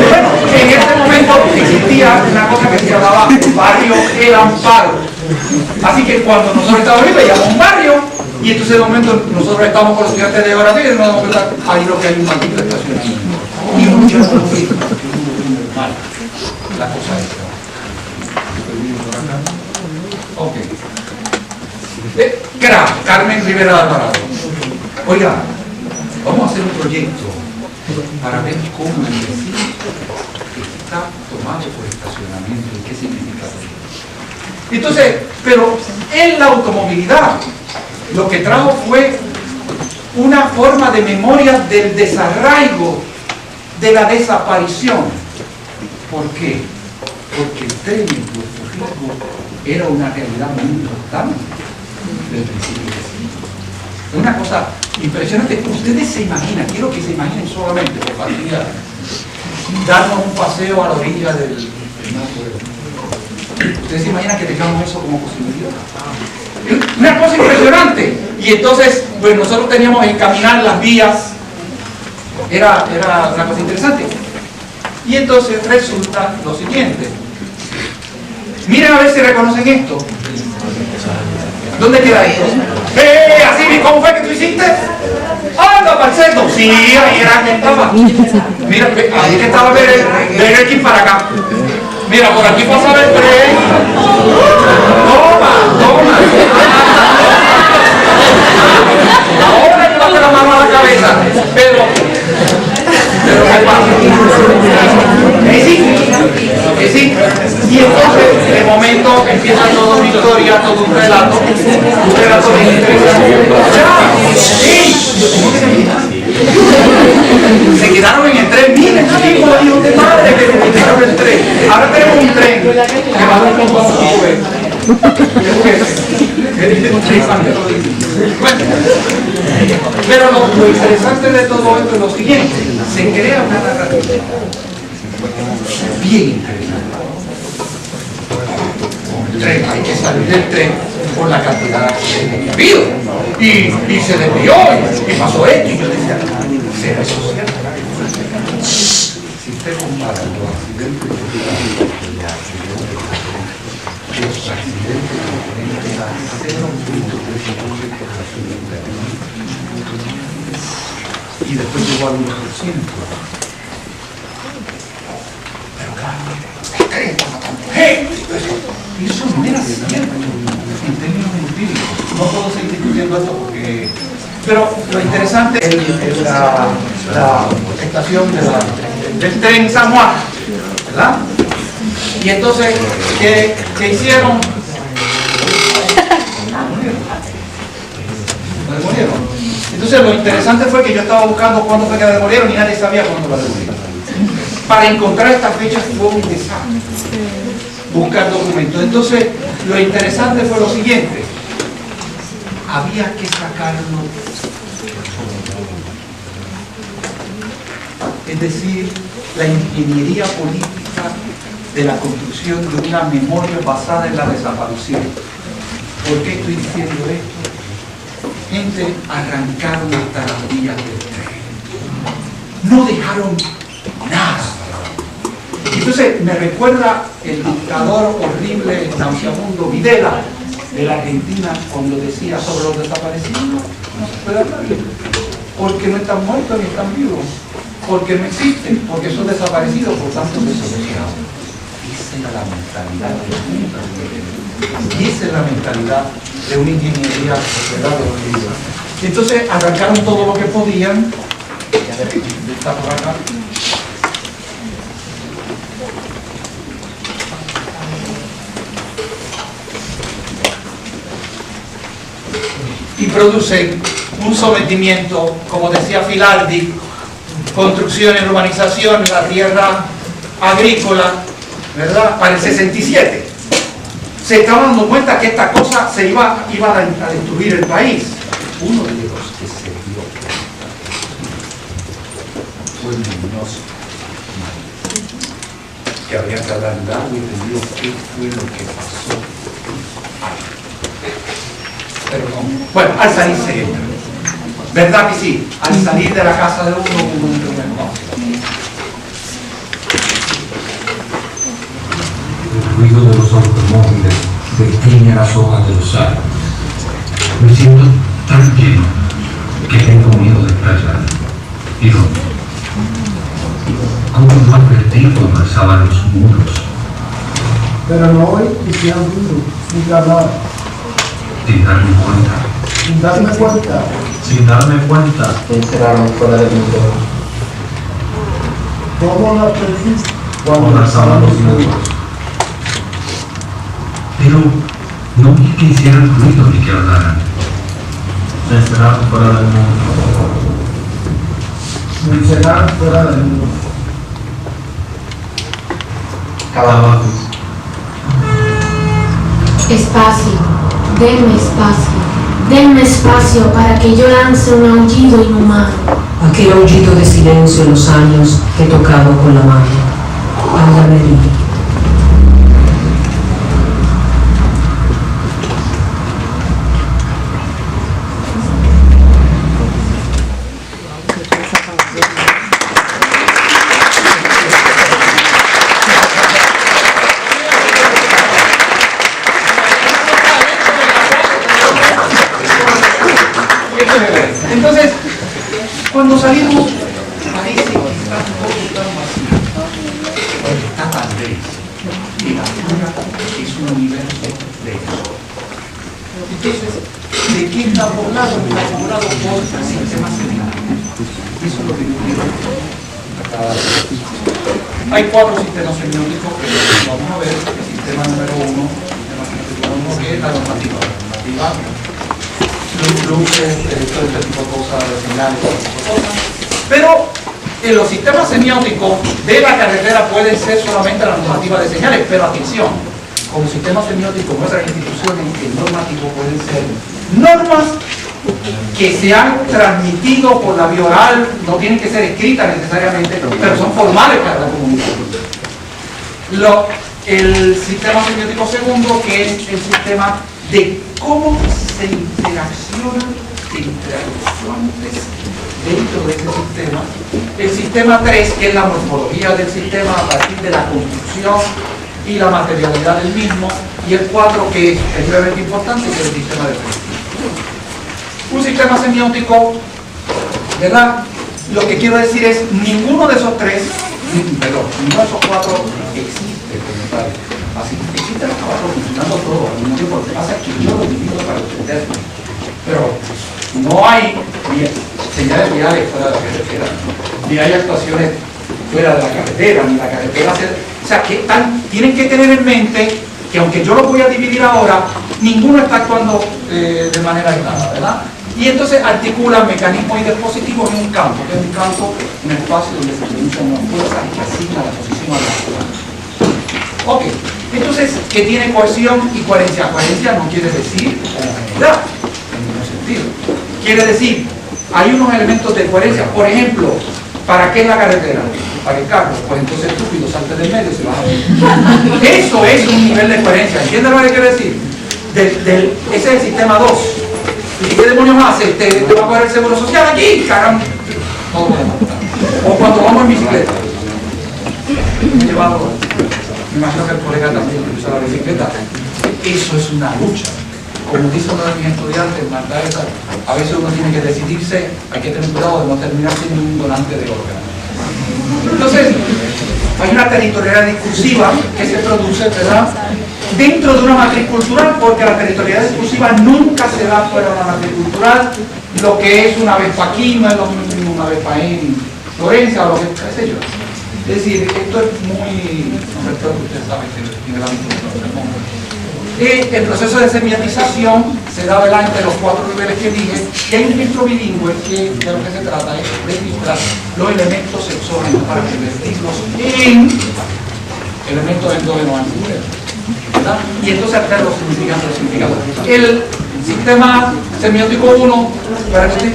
Bueno, en ese momento existía una cosa que se llamaba Barrio El Amparo. Así que cuando nosotros estábamos ahí, veíamos un barrio, y entonces de momento nosotros estábamos con los estudiantes de geografía y nos damos cuenta, ahí lo que hay un maldito estacionamiento. Y uno ya no lo ve, mal. La cosa es. Ok. Carmen Rivera de Alvarado. Oiga, vamos a hacer un proyecto para ver cómo el vecino está tomado por estacionamiento y qué significa eso. Entonces, pero en la automovilidad lo que trajo fue una forma de memoria del desarraigo, de la desaparición. ¿Por qué? Porque el tren en Puerto Rico era una realidad muy importante desde el principio del siglo. Una cosa impresionante. Ustedes se imaginan, quiero que se imaginen solamente, por facilidad, darnos un paseo a la orilla del mar. Ustedes se imaginan que tengamos eso como posibilidad. Una cosa impresionante. Y entonces, pues nosotros teníamos que caminar las vías. Era una cosa interesante. Y entonces resulta lo siguiente. Miren a ver si reconocen esto. ¿Dónde queda esto? Así, ¿cómo fue que tú hiciste? ¡Anda, Marcelo! Sí, ahí era que estaba. Mira, ahí que estaba de aquí para acá. Mira, por aquí pasaba el tren. Toma. Ahora que va la mano a la cabeza. Pero ¿qué pasa? Que sí. Y entonces, de momento, empieza toda una historia, todo un relato de interesante. Se quedaron en el tren. Miren, chicos, hijos de madre, que se quitaron el tren. Ahora tenemos un tren que va a dar con todo pero lo interesante de todo esto es lo siguiente: se crea una narrativa bien interesante. El tren, hay que salir del tren por la cantidad de accidentes que ha habido. Y se desvió y pasó esto. Y yo decía, ¿será eso cierto? Si usted compara los accidentes y después llegó al 1%. Pero claro, y eso no era cierto en términos empíricos. No puedo seguir discutiendo esto porque... Pero lo interesante es la estación del tren San Juan, ¿verdad? Y entonces, ¿qué hicieron? ¿La demolieron? Entonces lo interesante fue que yo estaba buscando cuándo fue que la demolieron y nadie sabía cuándo la demolieron. Para encontrar estas fechas fue un desastre buscar documentos. Entonces lo interesante fue lo siguiente: había que sacarlo, es decir, la ingeniería política de la construcción de una memoria basada en la desaparición. ¿Por qué estoy diciendo esto? Gente arrancaron hasta las vías del tren, no dejaron nada. Entonces me recuerda el dictador horrible, nauseabundo Videla de la Argentina, cuando decía sobre los desaparecidos: no se puede hablar, porque no están muertos ni están vivos, porque no existen, porque son desaparecidos, por tanto desasociados. Esa era la mentalidad de los mundos, y esa es la mentalidad de una ingeniería de horrible. Entonces arrancaron todo lo que podían. Está por acá. Y producen un sometimiento, como decía Filardi, construcción y urbanización en la tierra agrícola, ¿verdad? Para el 67. Se estaban dando cuenta que esta cosa se iba a destruir el país. Uno de los que se dio fue Muñoz Marín, que habría que hablar largo y tendido qué fue lo que pasó ahí. Pero no. Bueno, al salir se entra. ¿Verdad que sí? Al salir de la casa de uno entra no. El ruido de los automóviles detiñe las hojas de los árboles. Me siento tan lleno que tengo miedo de pasar. ¿Y dónde? ¿Cómo no advertí cuando alzaba los muros? Pero no hoy hicieron ruido, ni que hablar. Sin darme cuenta. Sin darme cuenta. Sin darme cuenta. Se encerraron fuera del mundo. ¿Cómo la perdiste? Cuando alzaban los muros. Pero no vi que hicieran ruido ni que hablaran. Se encerraron fuera del mundo. Me encerraron fuera del mundo. Calabazos. Espacio. Denme espacio para que yo lance un aullido inhumano. Aquel aullido de silencio en los años que he tocado con la mano. Algamería. Entonces, cuando salimos, parece que está todo tan vacío. Está tan denso. Y la tierra es un universo denso. Entonces, ¿de qué está poblado? Está poblado por sistemas semióticos. Eso es lo que yo quiero. Hay 4 sistemas semióticos que vamos a ver. El sistema número 1, que es la normativa. Luces, todo este tipo de cosas, señales, pero en los sistemas semióticos de la carretera pueden ser solamente la normativa de señales, pero atención, como sistema semiótico nuestras instituciones en normativo pueden ser normas que se han transmitido por la vía oral, no tienen que ser escritas necesariamente, pero son formales para la comunidad. El sistema semiótico segundo, que es el sistema de cómo se interaccionan entre acciones dentro de ese sistema. El sistema 3, que es la morfología del sistema a partir de la construcción y la materialidad del mismo. Y el 4, que es extremadamente importante, que es el sistema de prestigio. Un sistema semiótico, ¿verdad? Lo que quiero decir es, ninguno de esos 3, perdón, ninguno de esos 4 existe como tal. Así existe el trabajo funcionando todo al mismo tiempo. Lo que pasa es que yo lo divido para entenderlo. Pero no hay señales viales fuera de la carretera, ni hay actuaciones fuera de la carretera, ni la carretera O sea, que tienen que tener en mente que aunque yo lo voy a dividir ahora, ninguno está actuando de manera aislada, ¿verdad? Y entonces articulan mecanismos y dispositivos en un campo, que es un campo, un espacio donde se producen unas fuerzas y que asigna la posición a la ciudad. Ok, entonces, ¿qué tiene cohesión y coherencia? Coherencia no quiere decir homogeneidad, en ningún sentido. Quiere decir, hay unos elementos de coherencia. Por ejemplo, ¿para qué es la carretera? Para el carro. Pues entonces estúpido, salte del medio y se baja. Eso es un nivel de coherencia. ¿Entiendes lo que quiero decir? Ese es el sistema 2. ¿Y qué demonios hace? Te va a coger el seguro social aquí, caramba. Todo lo demás. O cuando vamos en bicicleta. Me he llevado, me imagino que el colega también usa la bicicleta. Eso es una lucha. Como dice uno de mis estudiantes, a veces uno tiene que decidirse, hay que tener cuidado de no terminar siendo un donante de órganos. Entonces, hay una territorialidad discursiva que se produce, ¿verdad?, dentro de una matriz cultural, porque la territorialidad discursiva nunca se da fuera de una matriz cultural. Lo que es una vez para aquí no es lo mismo una vez para en Florencia o lo que sé yo. Es decir, esto es muy, no recuerdo que ustedes saben que tiene el ámbito del mundo. El proceso de semiotización se da, ¿verdad?, entre los 4 niveles que dije, y hay un filtro bilingüe que de lo que se trata es de filtrar los elementos exógenos para convertirlos en elementos endógenos anticuerpos, ¿verdad? Y entonces hacer los significados. El sistema semiótico 1, para que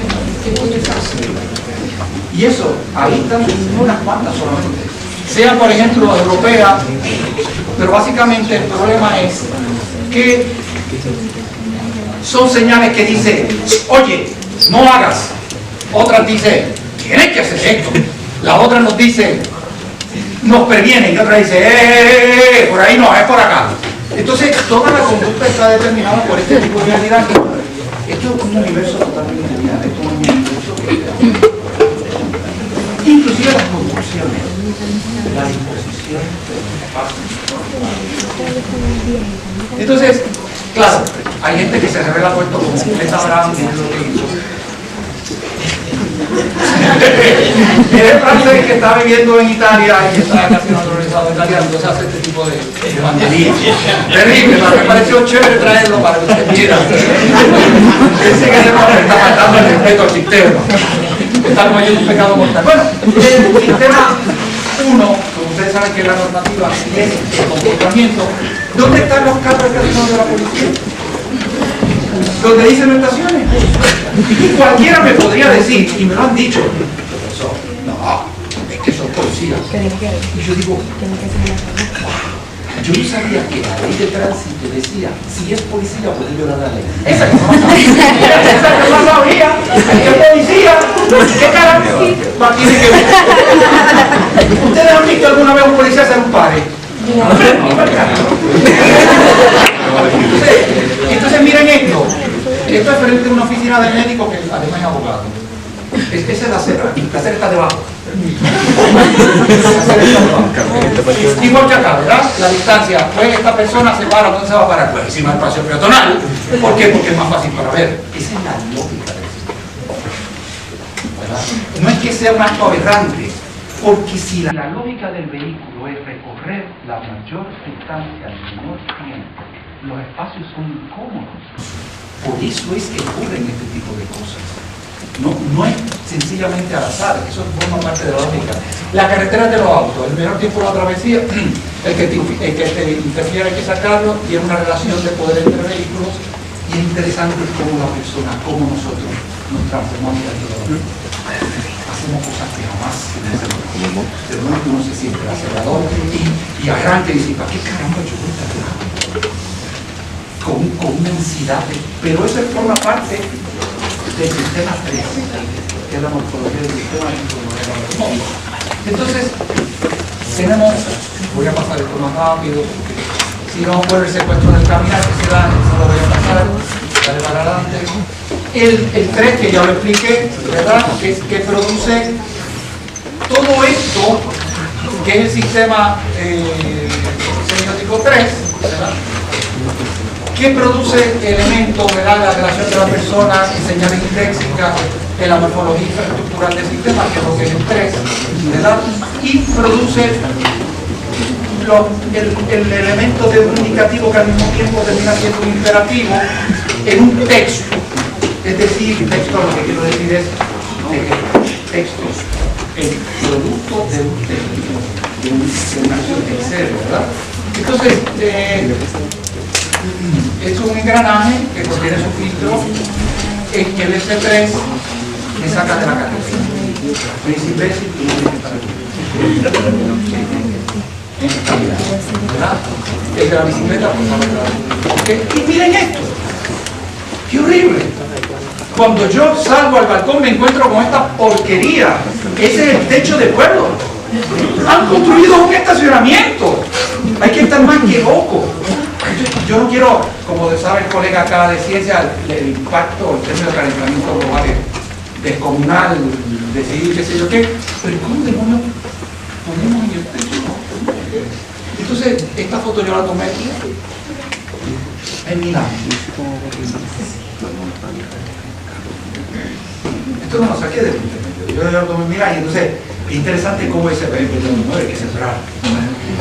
y eso, ahí están unas cuantas solamente. Sean, por ejemplo, europeas, pero básicamente el problema es que son señales que dicen, oye, no hagas. Otras dicen, tienes que hacer esto. La otra nos dice, nos previene, y otra dice, por ahí no, es por acá. Entonces, toda la conducta está determinada por este tipo de realidad. Esto es un universo totalmente lineal, esto es un universo que inclusive las construcciones, la disposición del espacio. Entonces, claro, hay gente que se revela por esto como Meta Abraham, que es lo que hizo. Es francés que está viviendo en Italia y que está casi naturalizado en Italia, entonces hace este tipo de bandería. Terrible, pero me pareció chévere traerlo para que usted viera. Ese que está faltando el respeto al sistema. Está cometiendo un pecado mortal. Bueno, el sistema 1, como ustedes saben que es la normativa, es el comportamiento. ¿Dónde están los carros de la policía? Donde dicen estaciones. Y cualquiera me podría decir, y me lo han dicho, profesor, no, es que son policías. Y yo digo, yo no sabía que la ley de tránsito decía, si es policía, puede violar la ley. Esa que no sabía. ¿Qué policía? ¿Qué carajo? Tiene que ver. ¿Ustedes han visto alguna vez un policía hacer un pare? Entonces miren esto. Esto es frente a una oficina del médico que además es abogado. Esa es la acera está debajo. Igual que acá, ¿verdad? La distancia, pues esta persona se para, ¿dónde se va a parar? Pues encima del espacio peatonal. ¿Por qué? Porque es más fácil para ver. Esa es la lógica del sistema, ¿verdad? No es que sea un acto aberrante, porque si la lógica del vehículo es recorrer la mayor distancia en el menor tiempo, los espacios son incómodos. Por eso es que ocurren este tipo de cosas. No es sencillamente al azar, eso forma parte de la lógica. La carretera de los autos, el menor tiempo de la travesía, el que te interfiere hay que sacarlo, y es una relación de poder entre vehículos, y es interesante cómo la persona, cómo nosotros nos transformamos en el hacemos cosas que jamás se nos ocurren. De momento uno se siente el acelerador y arranca y dice, ¿para qué caramba yo voy tan rápido? Con una ansiedad, pero eso forma parte del sistema 3, que es la morfología del sistema de. Entonces, tenemos, voy a pasar esto más rápido, si no por el secuestro del caminar que se da, eso lo voy a pasar, dale para adelante. El 3, que ya lo expliqué, ¿verdad?, que produce todo esto, que es el sistema semiótico 3, ¿verdad?, que produce elementos, ¿verdad?, la relación de la persona, señales indéxicas, en la morfología infraestructural del sistema, que es lo que es el 3, ¿verdad?, y produce el elemento de un indicativo que al mismo tiempo termina siendo un imperativo en un texto. Es decir, texto lo que quiero decir es texto, el producto de un término, de una acción de ser, ¿verdad? Entonces, es un engranaje que contiene su filtro en que el S3 me saca de la categoría. Príncipe, ¿verdad? El de la bicicleta, pues, y miren esto, qué horrible. Cuando yo salgo al balcón me encuentro con esta porquería. Ese es el techo de pueblo. Han construido un estacionamiento. Hay que estar más que loco. Yo no quiero, como sabe el colega acá de ciencia, el impacto en términos de calentamiento global descomunal, decidir qué sé yo qué, pero ¿cómo demonios ponemos en el techo? Entonces, esta foto yo la tomé en Milán. Esto no lo saqué del internet, yo lo tomé en Milán, y entonces es interesante cómo ese no hay que cerrar,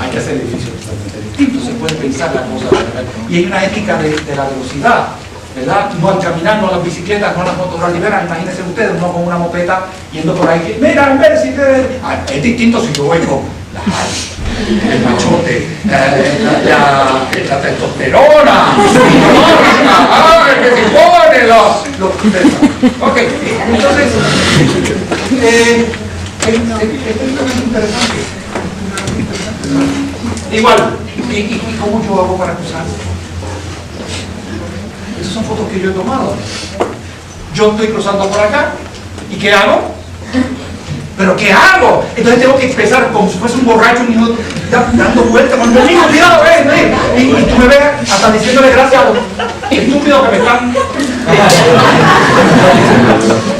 hay que hacer edificios totalmente distintos, se puede pensar las cosas, y hay una ética de la velocidad, ¿verdad? No al caminar, no a las bicicletas, no a las motos liberan, imagínense ustedes, uno con una mopeta yendo por ahí, mira, si es distinto si yo voy con el machote, la testosterona, que se pone ok, entonces es interesante. Igual, ¿y cómo yo hago para cruzar? Esas son fotos que yo he tomado. Yo estoy cruzando por acá, ¿y qué hago? ¿Pero qué hago? Entonces tengo que empezar como si fuese un borracho, un hijo dando vueltas con el niño, cuidado, y tú me ves hasta diciéndole gracias a los estúpidos que me están.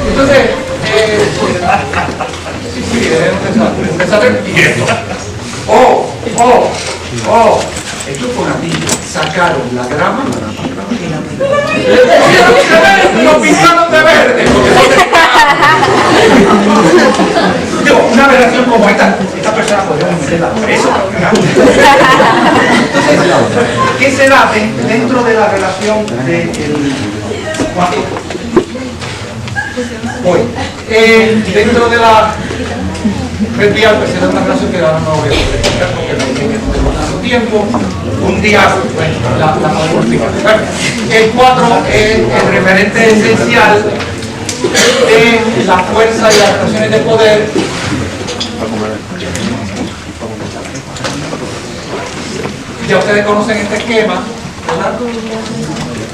Entonces, y esto. Esto fue una niña. Sacaron la grama y lo pintaron de verde. Digo, una relación como esta persona podríamos meterla preso. Entonces, ¿qué se da dentro de la relación del ¿cuánto? Hoy. Dentro de la respirar, pues era una relación que ahora no voy a poder explicar porque me dicen que no tengo tanto tiempo. Un día, bueno, la podemos explicar. Bueno, el 4 es el referente esencial de la fuerza y las relaciones de poder. Ya ustedes conocen este esquema, ¿verdad?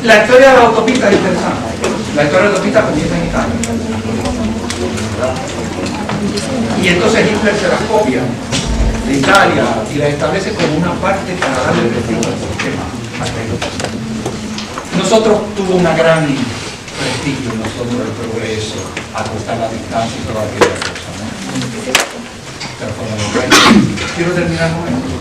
La historia de la autopista es interesante. La historia de la autopista comienza en Italia, ¿verdad? Y entonces Hitler se las copia de Italia y la establece como una parte para darle prestigio al sistema. Nosotros tuvo una gran prestigio, nosotros el progreso, acortar la distancia y toda aquella cosa, ¿no? Pero quiero terminar con esto.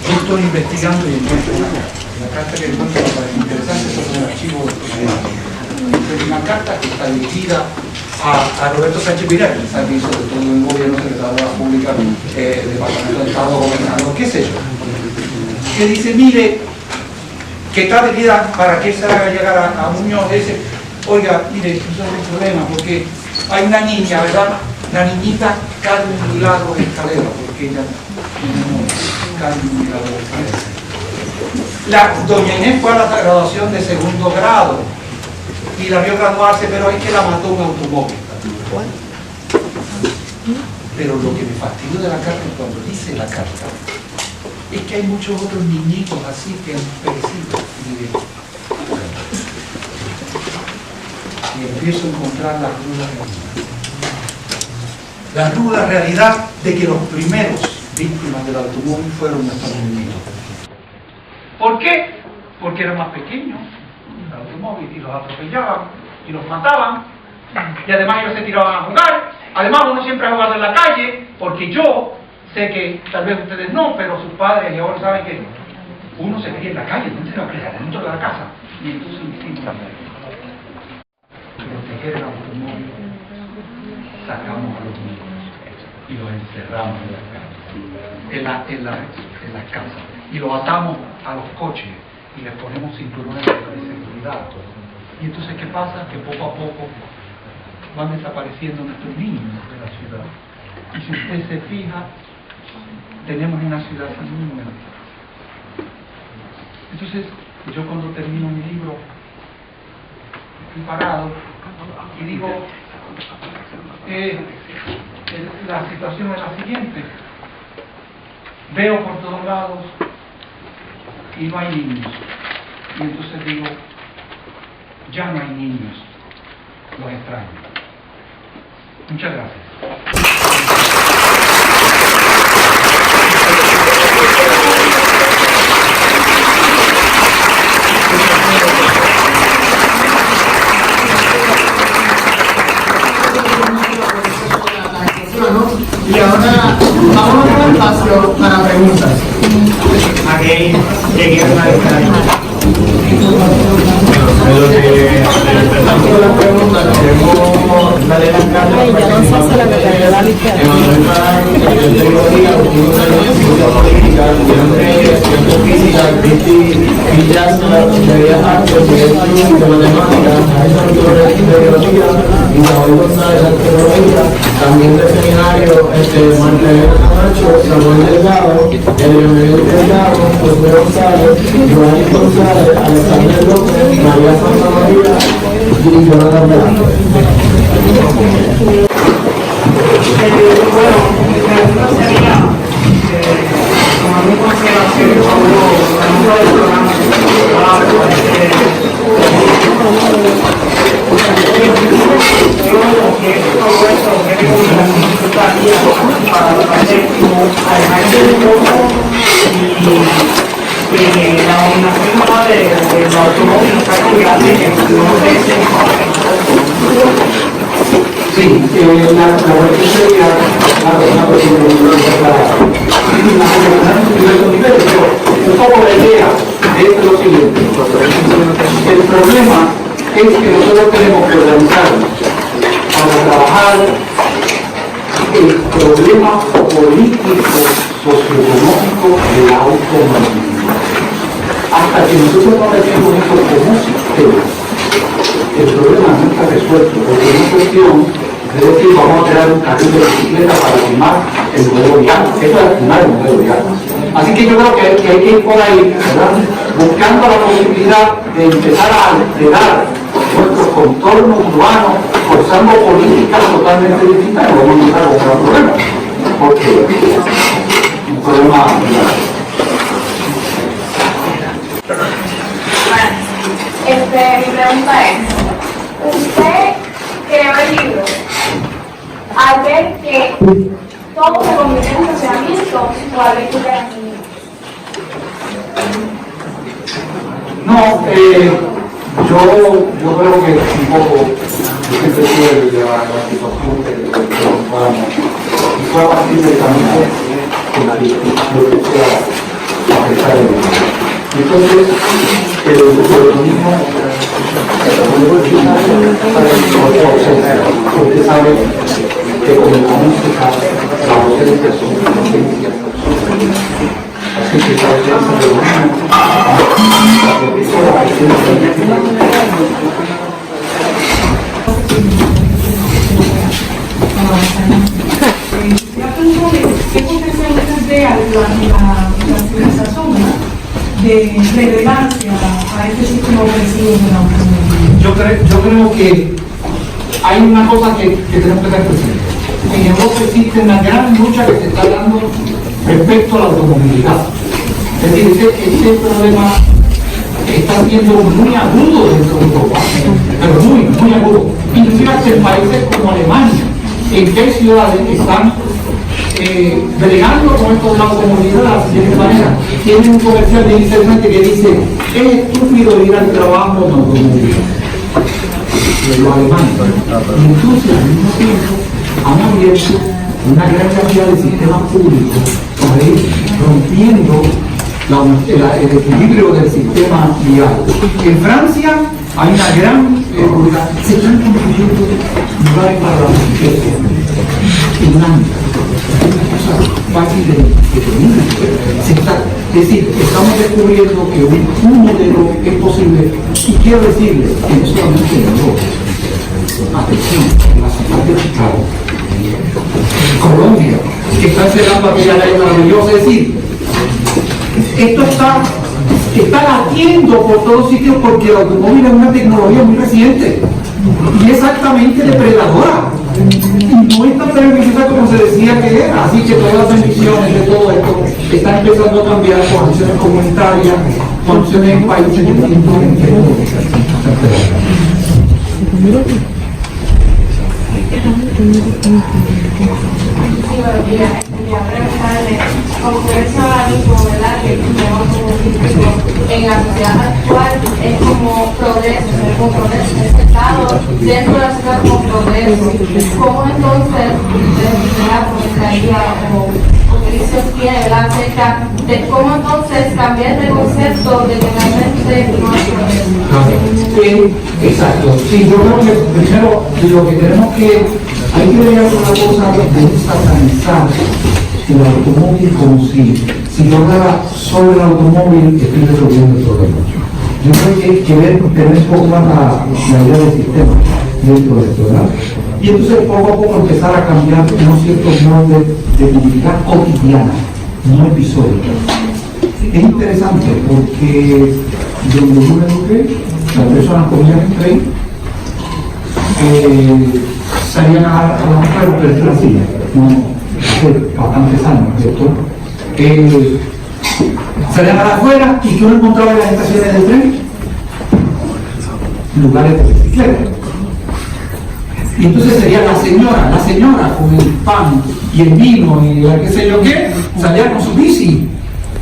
Yo estoy investigando y encuentro una carta que encuentro me parece interesante sobre el archivo de una carta que está dirigida a Roberto Sánchez Vidal, el servicio de todo el gobierno, secretario de la Pública, Departamento de Estado, gobernador, qué sé yo, que dice, mire, que está dirigida para que se haga llegar a Muñoz, dice, oiga, mire, eso es un problema, porque hay una niña, ¿verdad? La niñita Carmen Milagro Escalera, porque ella Carmen Milagro Escalera. La doña Inés fue a la graduación de segundo grado y la vio graduarse, pero es que la mató un automóvil. Pero lo que me fastidió de la carta es cuando dice la carta, es que hay muchos otros niñitos así que han perecido. Y empiezo a encontrar la ruda realidad. La ruda realidad de que los primeros víctimas del automóvil fueron nuestros niñitos. ¿Por qué? Porque eran más pequeños el automóvil y los atropellaban y los mataban, y además ellos se tiraban a jugar. Además uno siempre ha jugado en la calle, porque yo sé que tal vez ustedes no, pero sus padres y ahora saben que uno se cría en la calle, no se lo cría dentro de la casa. Y entonces proteger el automóvil, sacamos a los niños y los encerramos en la calle. en las casas y los atamos a los coches y les ponemos cinturones de seguridad. Y entonces, ¿qué pasa? Que poco a poco van desapareciendo nuestros niños de la ciudad. Y si usted se fija, tenemos una ciudad sin niños. Entonces, yo cuando termino mi libro, estoy parado y digo, la situación es la siguiente. Veo por todos lados y no hay niños. Y entonces digo, ya no hay niños, los extraño. Muchas gracias. Y ahora vamos a tener espacio para preguntas. Aquí llegué a una empezando con las preguntas, queremos darle las gracias a Emanuel Marán, el periodista, últimos años de ciencia política, ciencia física, Cristi Villasla, de Bellas Artes, de matemáticas, Jason Torres, de biología, Isabel González, de arqueología, también del seminario, Marlene Camacho, Samuel Delgado, Leonel Delgado, José González, Giovanni González, Alexander López, María Santa María y Jonathan Blanco. Bueno, mi pregunta sería, como mi consideración, yo la dominación de los automóviles está cambiando Sí, la cuestión sería una un poco la idea es lo siguiente. El problema es que nosotros tenemos que organizarnos para trabajar el problema político, socioeconómico de la autonomía. Hasta que nosotros no tenemos esto como sistema, el problema no está resuelto, porque es una cuestión de decir, vamos a crear un carril de bicicleta para firmar el modelo vial. Eso es firmar el modelo vial. Así que yo creo que hay que ir por ahí, ¿verdad?, buscando la posibilidad de empezar a alterar nuestros contornos urbanos, forzando políticas totalmente distintas, y vamos a encontrar otro problema. Porque un problema mi pregunta es, usted creó el libro al ver que todo se convierte en estacionamiento o al ver que usted era niño. No, yo creo que un poco, yo siempre tuve la situación que vamos, y fue a partir del camino que la discusión que sea a pesar de eso. Entonces, el oportunismo, usted sabe que con la música, la docencia son ciencias absolutas. Así que esa ciencia de ¿qué potencial usted ve a la civilización de relevancia a este sistema opresivo de la autonomía? Yo creo que hay una cosa que tenemos que tener presente. En Europa existe una gran lucha que se está dando respecto a la automovilidad. Es decir, este problema está siendo muy agudo dentro de Europa, pero muy agudo. Inclusive en países como Alemania, en que hay ciudades que están bregando con esto de la automovilidad de la siguiente manera. Tienen un comercial bien interesante que dice: es estúpido ir al trabajo en automóvil. Los alemanes, incluso al mismo tiempo, han abierto una gran cantidad de sistemas públicos para ir rompiendo el equilibrio del sistema vial. En Francia hay una gran se están construyendo lugares para la bicicleta en Francia. fácil de definir. Es decir, estamos descubriendo que un modelo es posible, y quiero decirles que no solamente en Europa, atención, en la ciudad de Chicago, Colombia, que está cerrando aquella ley maravillosa, es decir, esto está latiendo por todos sitios porque el automóvil es una tecnología muy reciente y es altamente depredadora y no es tan beneficiosa como se decía que era, así que todas las bendiciones de todo esto están empezando a cambiar por acciones comunitarias, por acciones en países distintos. Quería preguntarle, como eso ahora mismo, ¿verdad? Que tenemos como físico en la sociedad actual es como progreso, es estado dentro de la sociedad como progreso. ¿Cómo entonces ustedes comentaría o qué visión tiene, ¿verdad? Acerca de cómo entonces cambiar el concepto de que realmente no es progreso? Exacto. Sí, yo creo que primero lo que tenemos que hay que ver una cosa de satanizar el automóvil como si yo hablara solo el automóvil estoy resolviendo el problema. Yo creo que hay que tener un poco más la idea del sistema dentro de esto, ¿verdad? Y entonces poco a poco empezar a cambiar unos ciertos moldes de movilidad cotidiana, no episódica. Es interesante porque donde yo me eduqué, las personas comían en tren, salían a la mujer, pero esto era así, no, hace bastantes años, ¿cierto? Salían a la afuera y que uno encontraba en las estaciones del tren lugares de bicicleta. Y entonces sería la señora con el pan y el vino y la qué sé yo qué, salía con su bici.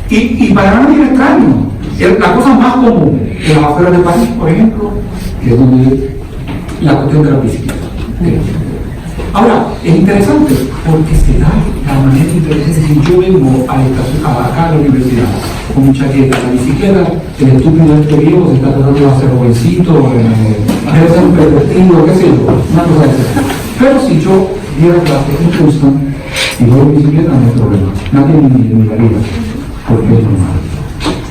Y para mí era extraño. La cosa más común en las afueras de París, por ejemplo, que es donde la cuestión de la bicicleta. Ahora, es interesante porque se da la manera interesante. Si yo vengo acá a la universidad con mi chaqueta, la bicicleta, el estúpido este viejo se está tratando de hacer jovencito, debe ser un pervertido, qué sé yo, una cosa de esa. Pero si yo diera clase en Houston y voy en bicicleta, no hay problema. Nadie me miraría porque es normal.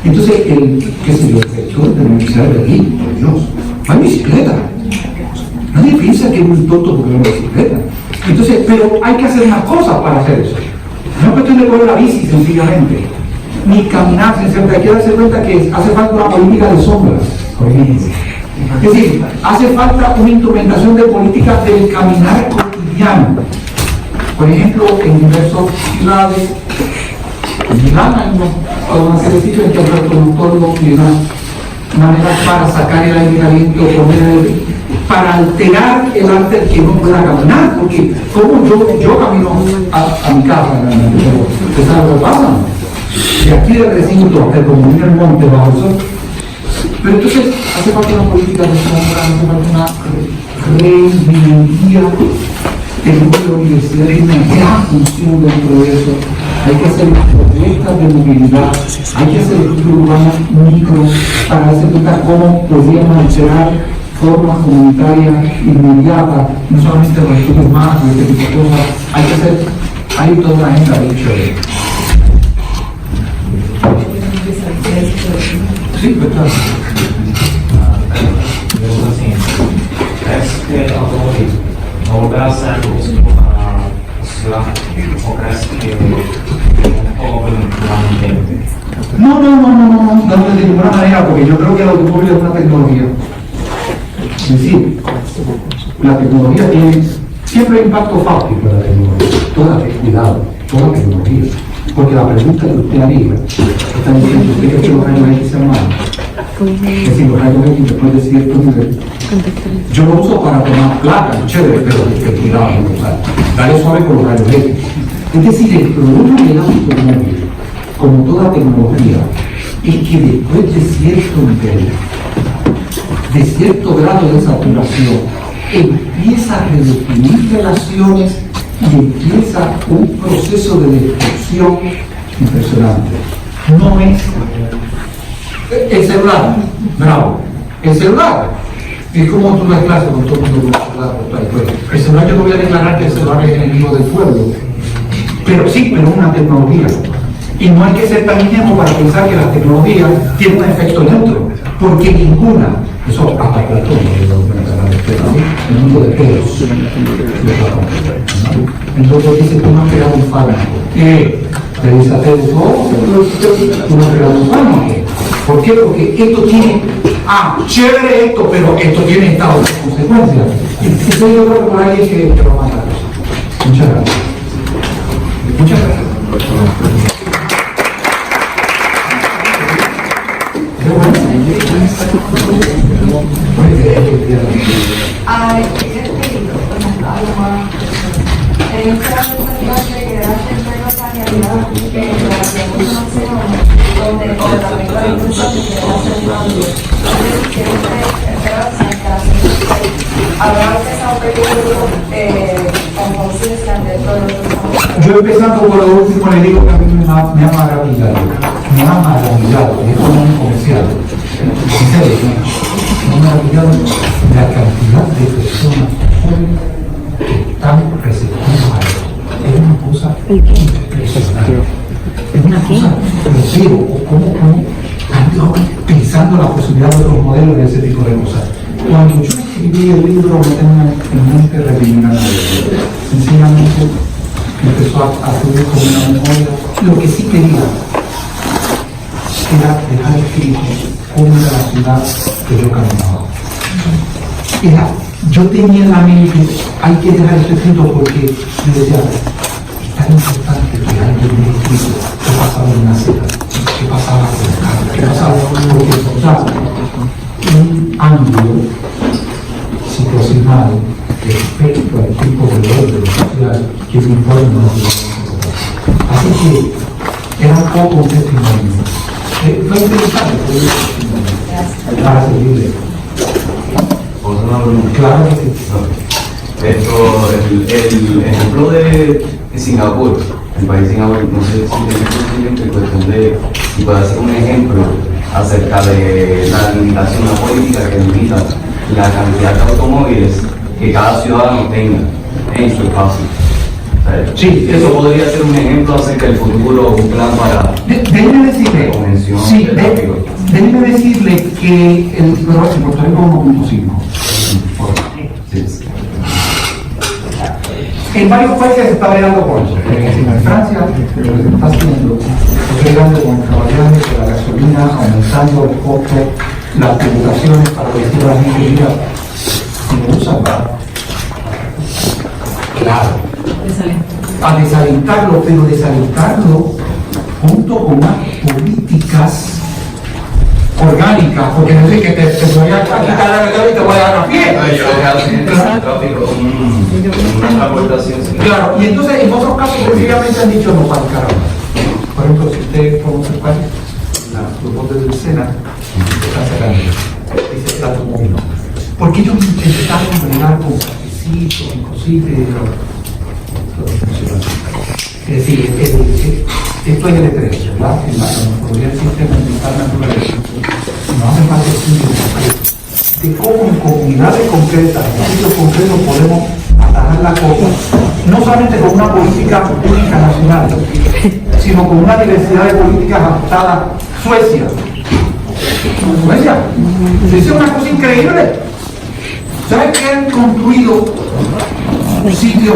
Entonces, qué sé yo, el hecho de la universidad de aquí, por Dios, va en bicicleta. Nadie piensa que es muy tonto porque va en bicicleta. Entonces, pero hay que hacer más cosas para hacer eso. No es cuestión de coger la bici sencillamente, ni caminar sencillamente. Hay que darse cuenta que hace falta una política de sombras, por ejemplo. Es decir, hace falta una instrumentación de política del caminar cotidiano. Por ejemplo, en diversas ciudades, en Milán hay una serie de sitios en que el reproductor tiene una manera para sacar el aislamiento, para alterar el arte del que no pueda caminar, porque como yo camino a mi casa, ¿usted sabe lo que pasa? De aquí del recinto hasta el comunidad del monte bajo el sol. Pero entonces hace falta una política de sombra, hace falta una reingeniería del mundo de la universidad, hay una gran función dentro de eso. Hay que hacer propuestas de movilidad, hay que hacer estudios urbanos micro para darse cuenta cómo podríamos alterar formas comunitarias inmediatas, no solamente los estudios más, este tipo de cosas. Hay toda una agenda de hecho de eso. Sí, pues claro. ¿Crees que el automóvil no volverá a ser lo mismo para la sociedad? ¿O crees que un automóvil no, de ninguna manera, porque yo creo que el automóvil es una tecnología. Es decir, la tecnología tiene siempre impacto fácil para la tecnología. Cuidado, toda tecnología. Porque la pregunta que usted haría, está diciendo, ¿usted cree que los rayos X sean malos? Es decir, los rayos X después de cierto nivel. Yo lo uso para tomar plata, chévere, pero cuidado, dale suave con los rayos X. Es decir, el problema del automóvil, como toda tecnología, es que después de cierto nivel, de cierto grado de saturación, empieza a redefinir relaciones y empieza un proceso de destrucción impresionante. No es el celular, bravo, el celular es como tú das clase con todo el mundo con el celular. El celular, yo no voy a declarar que el celular es enemigo del pueblo, pero sí, pero una tecnología. Y no hay que ser tan ingenuo para pensar que la tecnología tiene un efecto neutro, porque ninguna, eso hasta Platón, el mundo de pedos, entonces dice, tú no has creado un fármaco. Le dice a Pedro, tú no has creado un fármaco. ¿Por qué? Porque esto tiene, chévere esto, pero esto tiene estas otras consecuencias. Entonces yo creo que por ahí es que va a matar. Muchas gracias. Muchas gracias. Yo empezando por lo último le digo que a mí me ha maravillado, esto no es comercial, en serio, me ha maravillado la cantidad de personas jóvenes que están receptivas a esto. Es una cosa impresionante, es una cosa, pero veo cómo han ido pensando la posibilidad de otros modelos de ese tipo de cosas. Cuando yo escribí el libro no tenía en mente rellenar nada, sencillamente empezó a fluir como una memoria. Lo que sí quería era dejar escrito cómo era la ciudad que yo caminaba. Yo tenía en la mente, hay que dejar esto escrito porque me decía, es tan importante que alguien me escrito qué pasaba en una ciudad, qué pasaba con el carro, qué pasaba porque un ángulo situacional respecto al tipo de orden social que me informa. Así que era un poco un testimonio. Fue interesante, para servirle. Claro que sí. El ejemplo de Singapur, el país de Singapur, no sé si tiene en cuestión de si puede hacer un ejemplo acerca de la limitación, una política que limita la cantidad de automóviles que cada ciudadano tenga en su espacio. Sí, eso podría ser un ejemplo acerca del futuro, un plan para déjeme decirle, sí, déjeme decirle que el Puerto Rico es un imposible. En varios países se está bregando con eso. En Francia, lo que se está haciendo es bregando con caballeros de la gasolina, aumentando el costo, las tributaciones para decir a la gente, mira, si no usan nada. Claro. A desalentarlo, pero desalentarlo junto con unas políticas orgánicas, porque no sé que te voy a quitar la regla y te voy a dar la fiesta. Claro, y entonces en otros casos sencillamente han dicho no para el carajo. Por ejemplo, si usted conoce el país, los botes del Sena están sacando, dice el automóvil. Porque ellos intentaron bregar con sacrificios, con cositas, es decir, esto es el estrés, ¿verdad? En la metodología del sistema ambiental natural no hace falta estudios de cómo en comunidades concretas, en sitios concretos podemos atajar la cosa, no solamente con una política pública nacional, sino con una diversidad de políticas adaptadas. Suecia, es una cosa increíble. ¿Saben que han construido sitios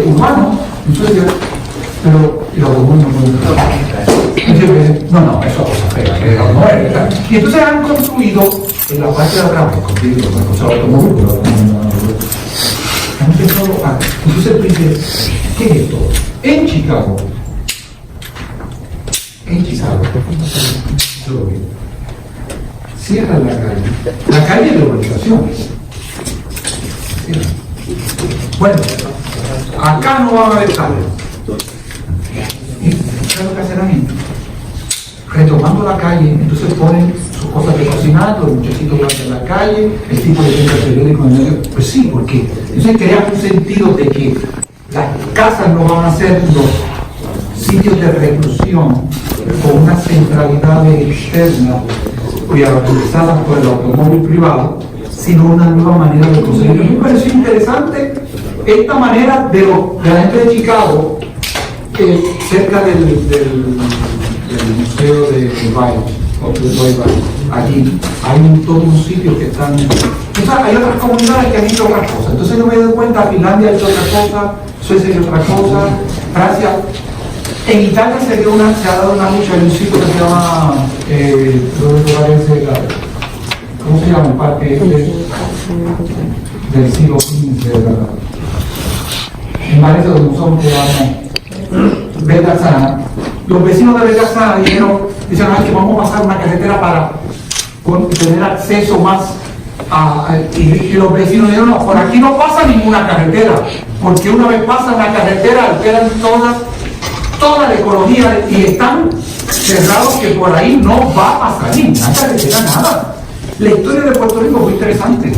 urbanos en Suecia? Pero los urbanos no, eso es cosa fea, y entonces han construido en la parte de atrás, han empezado a, entonces dice, ¿qué es esto? En Chicago, cierran la calle de urbanizaciones. Bueno, acá no va a haber calle. ¿Qué es lo que hace la gente? Retomando la calle, entonces ponen sus cosas de cocinar, los muchachitos van en la calle, el tipo de venta periódico en medio. Pues sí, porque entonces crea un sentido de que las casas no van a ser los sitios de reclusión con una centralidad externa y organizadas por el automóvil privado, sino una nueva manera de conseguirlo. Me pareció interesante esta manera de la gente de Chicago, cerca del museo de allí hay todos unos sitios que están. Entonces hay otras comunidades que han hecho otras cosas. Entonces yo me doy cuenta, Finlandia ha hecho otra cosa, Suecia ha hecho otra cosa, Francia. En Italia se ha dado una lucha en un sitio que se llama, ¿cómo se llama el parque del siglo XV? En Valencia, donde usamos que llama Belgazzana. Los vecinos de Belgazzana dijeron que vamos a pasar una carretera para tener acceso más y los vecinos dijeron, no, por aquí no pasa ninguna carretera, porque una vez pasa la carretera alteran toda la ecología y están cerrados que por ahí no va a pasar ninguna carretera, nada. La historia de Puerto Rico fue interesante.